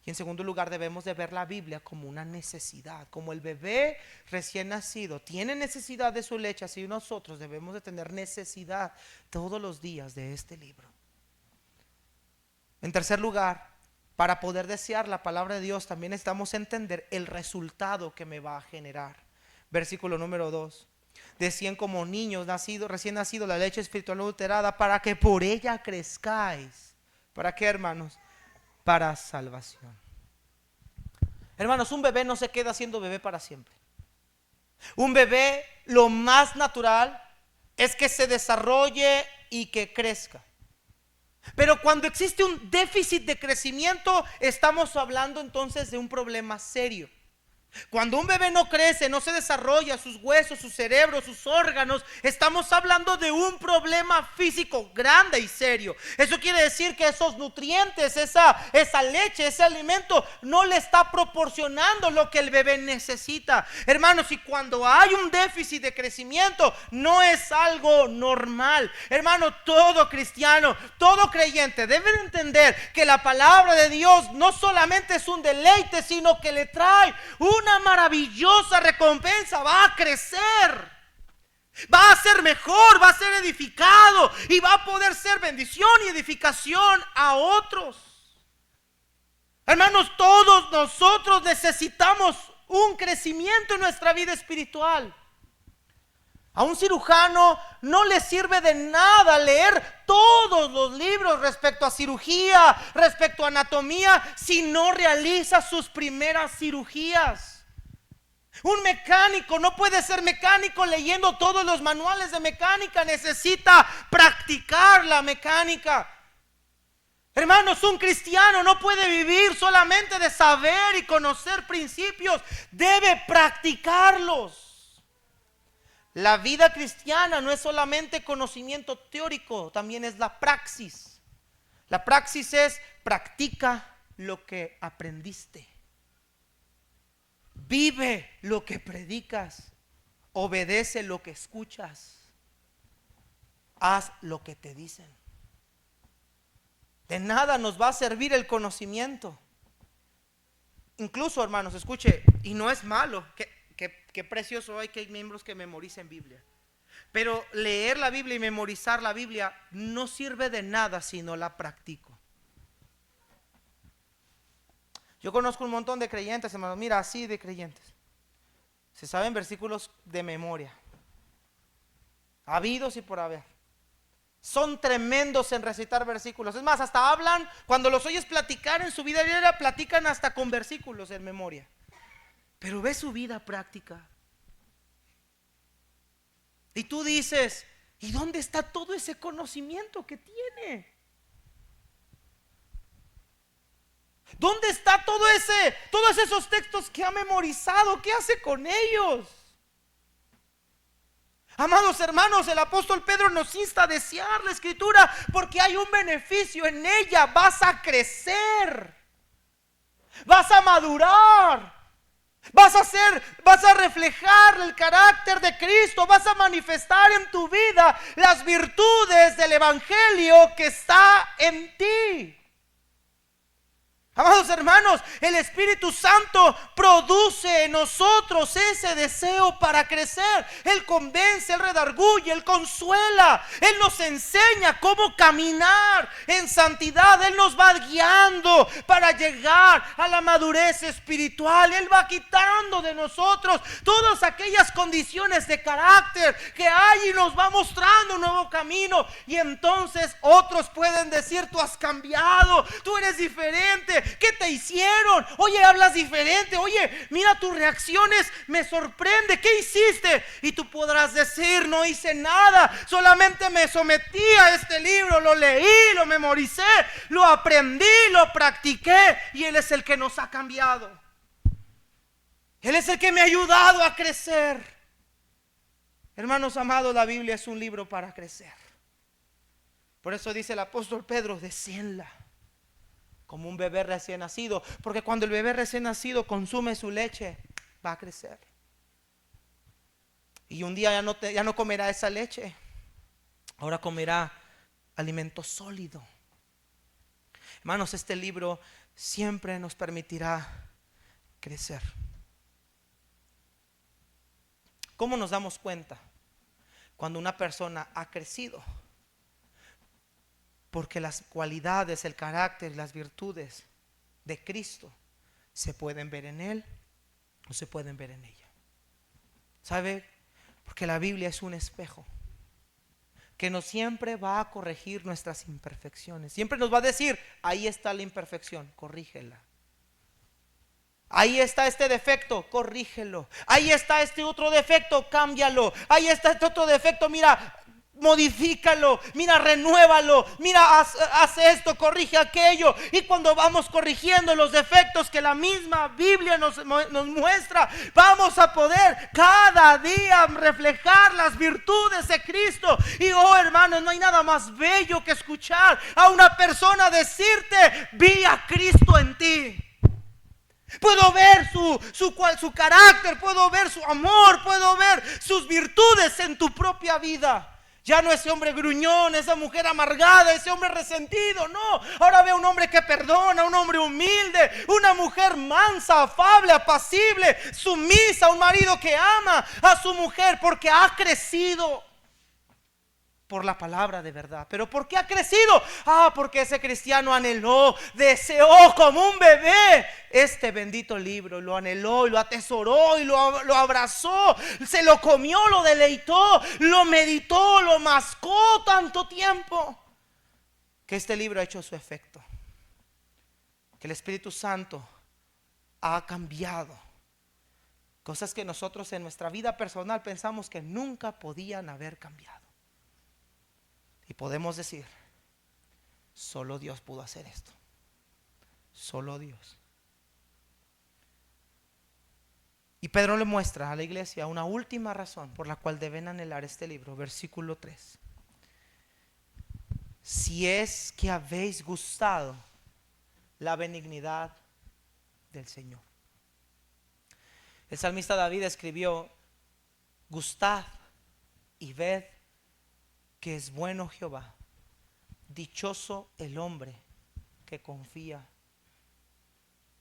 Y en segundo lugar debemos de ver la Biblia como una necesidad, como el bebé recién nacido tiene necesidad de su leche, así nosotros debemos de tener necesidad todos los días de este libro. En tercer lugar, para poder desear la palabra de Dios también necesitamos entender el resultado que me va a generar. Versículo número 2. Decían como niños nacidos, recién nacidos, la leche espiritual adulterada, para que por ella crezcáis. ¿Para qué, hermanos? Para salvación. Hermanos, un bebé no se queda siendo bebé para siempre. Un bebé, lo más natural es que se desarrolle y que crezca. Pero cuando existe un déficit de crecimiento, estamos hablando entonces de un problema serio. Cuando un bebé no crece, no se desarrolla sus huesos, su cerebro, sus órganos, estamos hablando de un problema físico grande y serio. Eso quiere decir que esos nutrientes, esa leche, ese alimento no le está proporcionando lo que el bebé necesita. Hermanos, y cuando hay un déficit de crecimiento, no es algo normal. Hermano, todo cristiano, todo creyente debe entender que la palabra de Dios no solamente es un deleite, sino que le trae una maravillosa recompensa. Va a crecer, va a ser mejor, va a ser edificado y va a poder ser bendición y edificación a otros. Hermanos, todos nosotros necesitamos un crecimiento en nuestra vida espiritual. A un cirujano no le sirve de nada leer todos los libros respecto a cirugía, respecto a anatomía, si no realiza sus primeras cirugías. Un mecánico no puede ser mecánico leyendo todos los manuales de mecánica, necesita practicar la mecánica. Hermanos, un cristiano no puede vivir solamente de saber y conocer principios, debe practicarlos. La vida cristiana no es solamente conocimiento teórico, también es la praxis. La praxis es practica lo que aprendiste. Vive lo que predicas, obedece lo que escuchas, haz lo que te dicen. De nada nos va a servir el conocimiento. Incluso, hermanos, escuche, y no es malo que qué precioso hay que hay miembros que memoricen Biblia. Pero leer la Biblia y memorizar la Biblia no sirve de nada si no la practico. Yo conozco un montón de creyentes, hermanos, mira, así de creyentes. Se saben versículos de memoria, habidos y por haber. Son tremendos en recitar versículos. Es más, hasta hablan, cuando los oyes platicar en su vida diaria, platican hasta con versículos en memoria. Pero ve su vida práctica. Y tú dices, ¿y dónde está todo ese conocimiento que tiene? ¿Dónde está todos esos textos que ha memorizado? ¿Qué hace con ellos? Amados hermanos, el apóstol Pedro nos insta a desear la escritura porque hay un beneficio en ella. Vas a crecer, vas a madurar, vas a reflejar el carácter de Cristo, vas a manifestar en tu vida las virtudes del evangelio que está en ti. Amados hermanos, el Espíritu Santo produce en nosotros ese deseo para crecer. Él convence, Él redarguye, Él consuela, Él nos enseña cómo caminar en santidad. Él nos va guiando para llegar a la madurez espiritual. Él va quitando de nosotros todas aquellas condiciones de carácter que hay y nos va mostrando un nuevo camino. Y entonces otros pueden decir, tú has cambiado, tú eres diferente. ¿Qué te hicieron? Oye, hablas diferente. Oye, mira tus reacciones, me sorprende. ¿Qué hiciste? Y tú podrás decir, no hice nada, solamente me sometí a este libro, lo leí, lo memoricé, lo aprendí, lo practiqué. Y Él es el que nos ha cambiado. Él es el que me ha ayudado a crecer. Hermanos amados, la Biblia es un libro para crecer. Por eso dice el apóstol Pedro, deseenla como un bebé recién nacido, porque cuando el bebé recién nacido consume su leche, va a crecer. Y un día ya no comerá esa leche, ahora comerá alimento sólido. Hermanos, este libro siempre nos permitirá crecer. ¿Cómo nos damos cuenta cuando una persona ha crecido? Porque las cualidades, el carácter, las virtudes de Cristo se pueden ver en Él o se pueden ver en ella. ¿Sabe? Porque la Biblia es un espejo que nos siempre va a corregir nuestras imperfecciones. Siempre nos va a decir, ahí está la imperfección, corrígela. Ahí está este defecto, corrígelo. Ahí está este otro defecto, cámbialo. Ahí está este otro defecto, mira, modifícalo, mira, renuévalo, mira, haz esto, corrige aquello. Y cuando vamos corrigiendo los defectos que la misma Biblia nos muestra, vamos a poder cada día reflejar las virtudes de Cristo. Y oh hermanos, no hay nada más bello que escuchar a una persona decirte, vi a Cristo en ti. Puedo ver su carácter, puedo ver su amor, puedo ver sus virtudes en tu propia vida. Ya no ese hombre gruñón, esa mujer amargada, ese hombre resentido, no. Ahora veo un hombre que perdona, un hombre humilde, una mujer mansa, afable, apacible, sumisa, un marido que ama a su mujer porque ha crecido por la palabra de verdad. ¿Pero por qué ha crecido? Porque ese cristiano anheló, deseó como un bebé este bendito libro. Lo anheló y lo atesoró y lo abrazó, se lo comió, lo deleitó, lo meditó, lo mascó tanto tiempo que este libro ha hecho su efecto, que el Espíritu Santo ha cambiado cosas que nosotros en nuestra vida personal pensamos que nunca podían haber cambiado. Y podemos decir, solo Dios pudo hacer esto. Solo Dios. Y Pedro le muestra a la iglesia una última razón por la cual deben anhelar este libro. Versículo 3. Si es que habéis gustado la benignidad del Señor. El salmista David escribió, gustad y ved que es bueno Jehová, dichoso el hombre que confía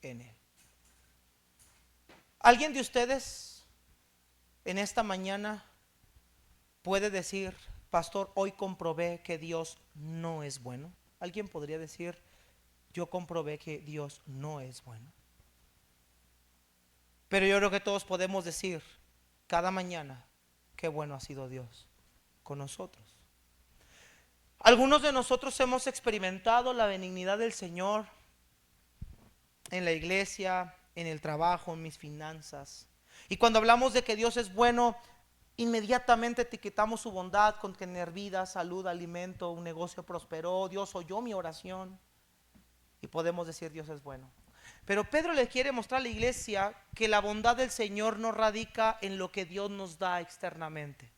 en Él. ¿Alguien de ustedes en esta mañana puede decir, pastor, hoy comprobé que Dios no es bueno? ¿Alguien podría decir, yo comprobé que Dios no es bueno? Pero yo creo que todos podemos decir cada mañana qué bueno ha sido Dios con nosotros. Algunos de nosotros hemos experimentado la benignidad del Señor en la iglesia, en el trabajo, en mis finanzas. Y cuando hablamos de que Dios es bueno, inmediatamente etiquetamos su bondad con tener vida, salud, alimento, un negocio prosperó, Dios oyó mi oración. Y podemos decir Dios es bueno. Pero Pedro le quiere mostrar a la iglesia que la bondad del Señor no radica en lo que Dios nos da externamente.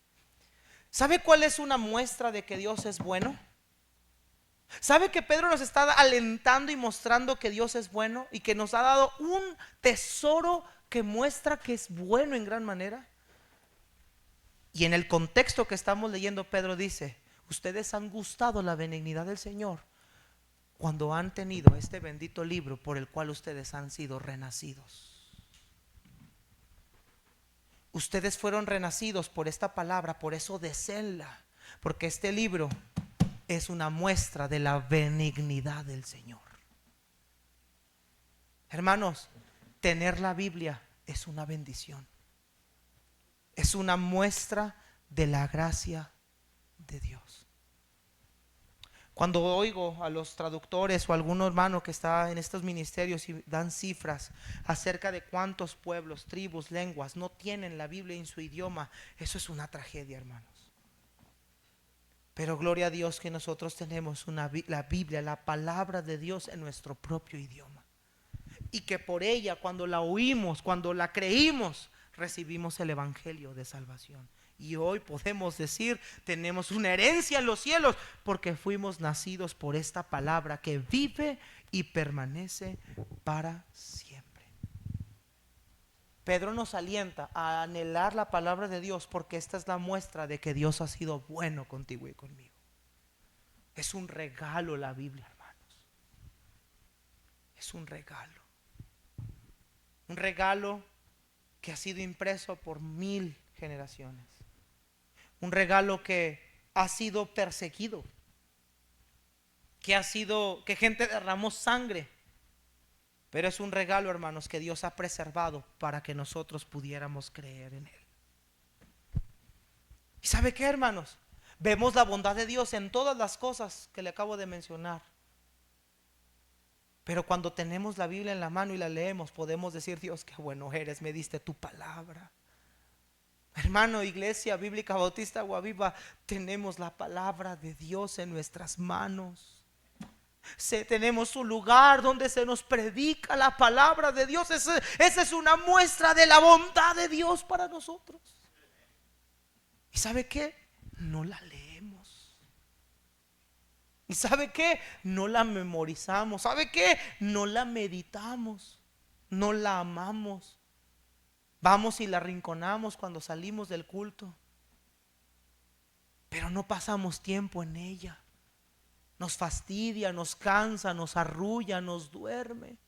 ¿Sabe cuál es una muestra de que Dios es bueno? ¿Sabe que Pedro nos está alentando y mostrando que Dios es bueno y que nos ha dado un tesoro que muestra que es bueno en gran manera? Y en el contexto que estamos leyendo, Pedro dice, ustedes han gustado la benignidad del Señor cuando han tenido este bendito libro por el cual ustedes han sido renacidos. Ustedes fueron renacidos por esta palabra, por eso deseenla, porque este libro es una muestra de la benignidad del Señor. Hermanos, tener la Biblia es una bendición. Es una muestra de la gracia de Dios. Cuando oigo a los traductores o a algún hermano que está en estos ministerios y dan cifras acerca de cuántos pueblos, tribus, lenguas no tienen la Biblia en su idioma, eso es una tragedia, hermanos. Pero gloria a Dios que nosotros tenemos la Biblia, la palabra de Dios en nuestro propio idioma. Y que por ella, cuando la oímos, cuando la creímos, recibimos el evangelio de salvación. Y hoy podemos decir, tenemos una herencia en los cielos, porque fuimos nacidos por esta palabra que vive y permanece para siempre. Pedro nos alienta a anhelar la palabra de Dios, porque esta es la muestra de que Dios ha sido bueno contigo y conmigo. Es un regalo la Biblia, hermanos. Es un regalo. Un regalo que ha sido impreso por 1000 generaciones. Un regalo que ha sido perseguido, que gente derramó sangre. Pero es un regalo, hermanos, que Dios ha preservado para que nosotros pudiéramos creer en Él. ¿Y sabe qué, hermanos? Vemos la bondad de Dios en todas las cosas que le acabo de mencionar. Pero cuando tenemos la Biblia en la mano y la leemos, podemos decir, Dios, qué bueno eres, me diste tu palabra. Hermano, Iglesia Bíblica Bautista Guaviva, tenemos la palabra de Dios en nuestras manos. Tenemos un lugar donde se nos predica la palabra de Dios. Esa es una muestra de la bondad de Dios para nosotros. ¿Y sabe qué? No la leemos. ¿Y sabe qué? No la memorizamos. ¿Sabe qué? No la meditamos. No la amamos. Vamos y la arrinconamos cuando salimos del culto, pero no pasamos tiempo en ella. Nos fastidia, nos cansa, nos arrulla, nos duerme.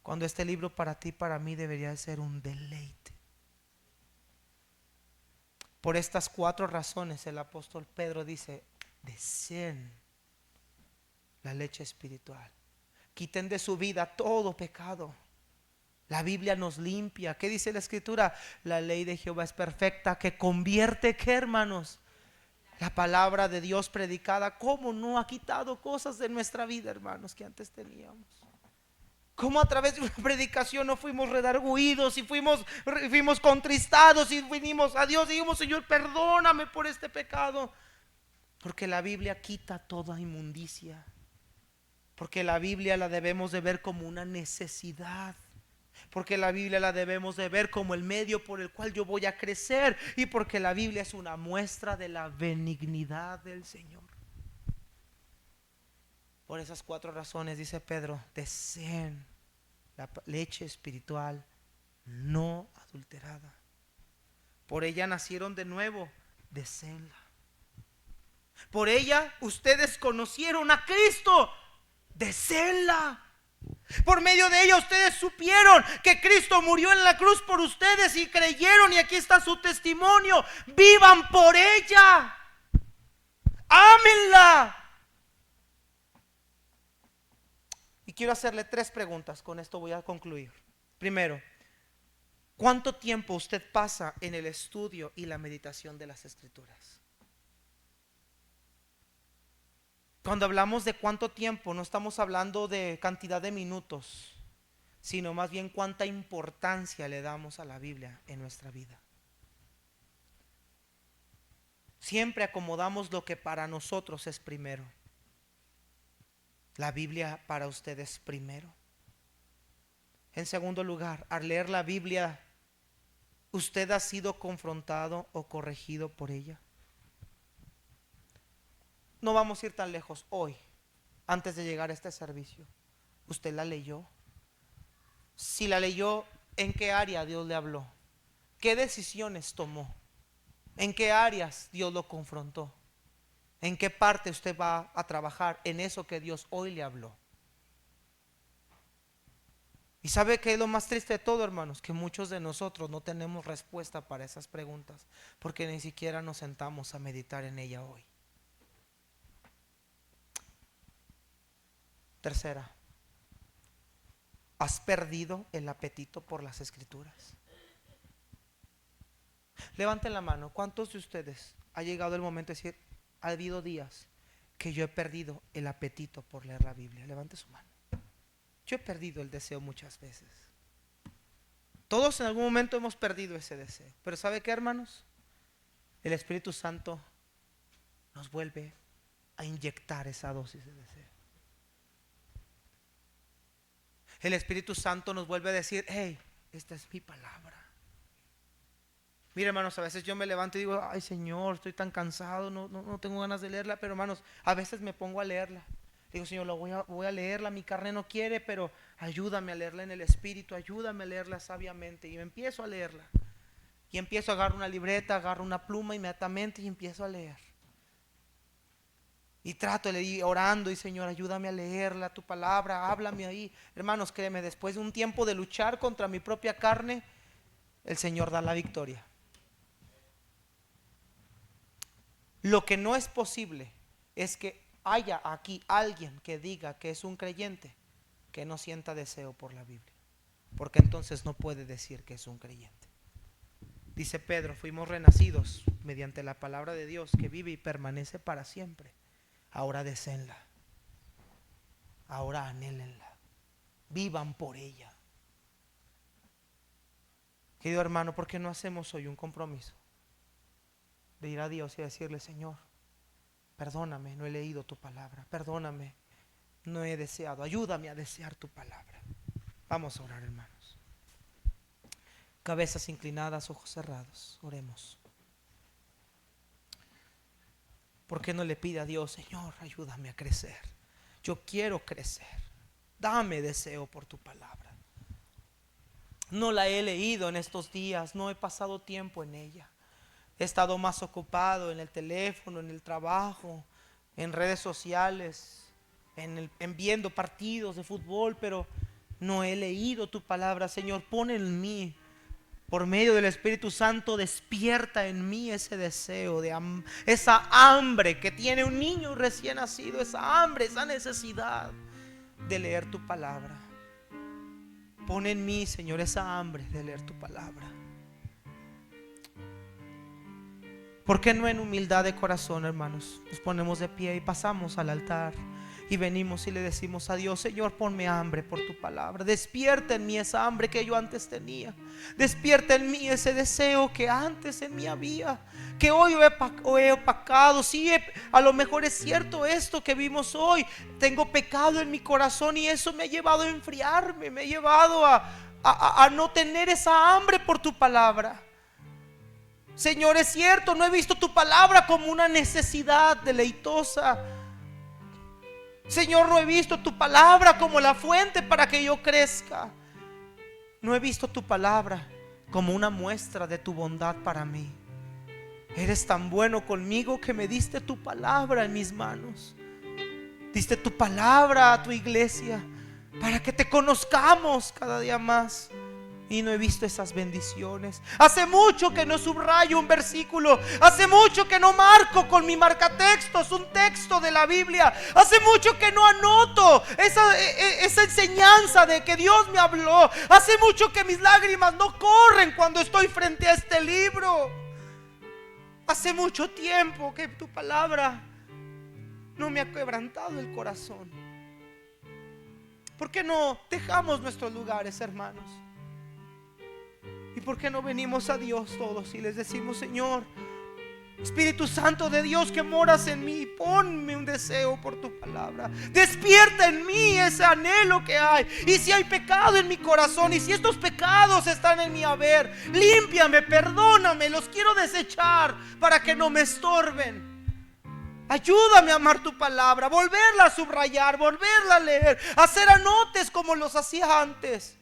Cuando este libro para ti, para mí debería ser un deleite. Por estas 4 razones el apóstol Pedro dice, deseen la leche espiritual. Quiten de su vida todo pecado. La Biblia nos limpia. ¿Qué dice la Escritura? La ley de Jehová es perfecta, que convierte, ¿qué, hermanos? La palabra de Dios predicada, ¿cómo no ha quitado cosas de nuestra vida, hermanos, que antes teníamos? ¿Cómo a través de una predicación no fuimos redarguidos y fuimos contristados y vinimos a Dios y dijimos, Señor, perdóname por este pecado? Porque la Biblia quita toda inmundicia. Porque la Biblia la debemos de ver como una necesidad. Porque la Biblia la debemos de ver como el medio por el cual yo voy a crecer. Y porque la Biblia es una muestra de la benignidad del Señor. Por esas 4 razones dice Pedro, deseen la leche espiritual no adulterada. Por ella nacieron de nuevo, deseenla. Por ella ustedes conocieron a Cristo, deseenla. Por medio de ella ustedes supieron que Cristo murió en la cruz por ustedes y creyeron, y aquí está su testimonio. Vivan por ella. Ámenla. Y quiero hacerle 3 preguntas, con esto voy a concluir. Primero, ¿cuánto tiempo usted pasa en el estudio y la meditación de las Escrituras? Cuando hablamos de cuánto tiempo, no estamos hablando de cantidad de minutos, sino más bien cuánta importancia le damos a la Biblia en nuestra vida. Siempre acomodamos lo que para nosotros es primero. La Biblia para usted es primero. En segundo lugar, al leer la Biblia, ¿usted ha sido confrontado o corregido por ella? No vamos a ir tan lejos. Hoy, antes de llegar a este servicio, ¿usted la leyó? Si la leyó, ¿en qué área Dios le habló? ¿Qué decisiones tomó? ¿En qué áreas Dios lo confrontó? ¿En qué parte usted va a trabajar en eso que Dios hoy le habló? Y ¿sabe qué es lo más triste de todo, hermanos? Que muchos de nosotros no tenemos respuesta para esas preguntas, porque ni siquiera nos sentamos a meditar en ella hoy. Tercera, ¿has perdido el apetito por las Escrituras? Levanten la mano. ¿Cuántos de ustedes ha llegado el momento de decir, ha habido días que yo he perdido el apetito por leer la Biblia? Levante su mano. Yo he perdido el deseo muchas veces. Todos en algún momento hemos perdido ese deseo. Pero ¿sabe qué, hermanos? El Espíritu Santo nos vuelve a inyectar esa dosis de deseo. El Espíritu Santo nos vuelve a decir, hey, esta es mi palabra. Mira, hermanos, a veces yo me levanto y digo, ay Señor, estoy tan cansado, no tengo ganas de leerla. Pero hermanos, a veces me pongo a leerla. Digo, Señor, voy a leerla, mi carne no quiere, pero ayúdame a leerla en el Espíritu, ayúdame a leerla sabiamente. Y me empiezo a leerla. Y empiezo a agarrar una libreta, agarro una pluma inmediatamente y empiezo a leer. Y trato de ir orando y Señor, ayúdame a leerla, tu palabra, háblame ahí. Hermanos, créeme, después de un tiempo de luchar contra mi propia carne, el Señor da la victoria. Lo que no es posible es que haya aquí alguien que diga que es un creyente que no sienta deseo por la Biblia, porque entonces no puede decir que es un creyente. Dice Pedro, fuimos renacidos mediante la palabra de Dios que vive y permanece para siempre. Ahora deseenla, ahora anhélenla, vivan por ella. Querido hermano, ¿por qué no hacemos hoy un compromiso de ir a Dios y decirle, Señor, perdóname, no he leído tu palabra, perdóname, no he deseado, ayúdame a desear tu palabra? Vamos a orar, hermanos. Cabezas inclinadas, ojos cerrados, oremos. ¿Por qué no le pide a Dios, Señor, ayúdame a crecer? Yo quiero crecer, dame deseo por tu palabra. No la he leído en estos días, no he pasado tiempo en ella. He estado más ocupado en el teléfono, en el trabajo, en redes sociales, en viendo partidos de fútbol, pero no he leído tu palabra. Señor, pon en mí, por medio del Espíritu Santo, despierta en mí ese deseo, esa hambre que tiene un niño recién nacido, esa hambre, esa necesidad de leer tu palabra. Pon en mí, Señor, esa hambre de leer tu palabra. ¿Por qué no en humildad de corazón, hermanos, nos ponemos de pie y pasamos al altar y venimos y le decimos a Dios, Señor, ponme hambre por tu palabra. Despierta en mí esa hambre que yo antes tenía. Despierta en mí ese deseo que antes en mí había, que hoy he opacado. Sí, a lo mejor es cierto esto que vimos hoy. Tengo pecado en mi corazón y eso me ha llevado a enfriarme, me ha llevado a no tener esa hambre por tu palabra. Señor, es cierto, no he visto tu palabra como una necesidad deleitosa. Señor, no he visto tu palabra como la fuente para que yo crezca. No he visto tu palabra como una muestra de tu bondad para mí. Eres tan bueno conmigo que me diste tu palabra en mis manos. Diste tu palabra a tu iglesia. para que te conozcamos cada día más. Y no he visto esas bendiciones. Hace mucho que no subrayo un versículo. Hace mucho que no marco con mi marcatextos un texto de la Biblia. Hace mucho que no anoto esa enseñanza de que Dios me habló. Hace mucho que mis lágrimas no corren cuando estoy frente a este libro. Hace mucho tiempo que tu palabra no me ha quebrantado el corazón. ¿Por qué no dejamos nuestros lugares, hermanos? ¿Y por qué no venimos a Dios todos y les decimos: Señor, Espíritu Santo de Dios que moras en mí, ponme un deseo por tu palabra, despierta en mí ese anhelo que hay? Y si hay pecado en mi corazón, y si estos pecados están en mi haber, límpiame, perdóname, los quiero desechar para que no me estorben. Ayúdame a amar tu palabra, volverla a subrayar, volverla a leer, hacer anotes como los hacía antes,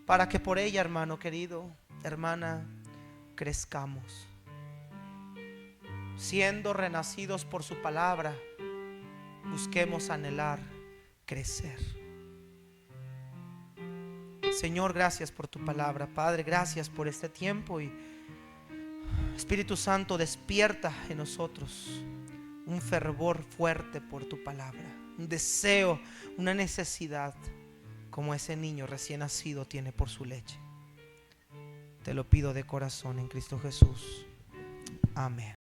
para que por ella, hermano querido, hermana, crezcamos, siendo renacidos por su palabra. Busquemos anhelar crecer. Señor, gracias por tu palabra. Padre, gracias por este tiempo. Y Espíritu Santo, despierta en nosotros un fervor fuerte por tu palabra, un deseo, una necesidad, como ese niño recién nacido tiene por su leche. Te lo pido de corazón en Cristo Jesús. Amén.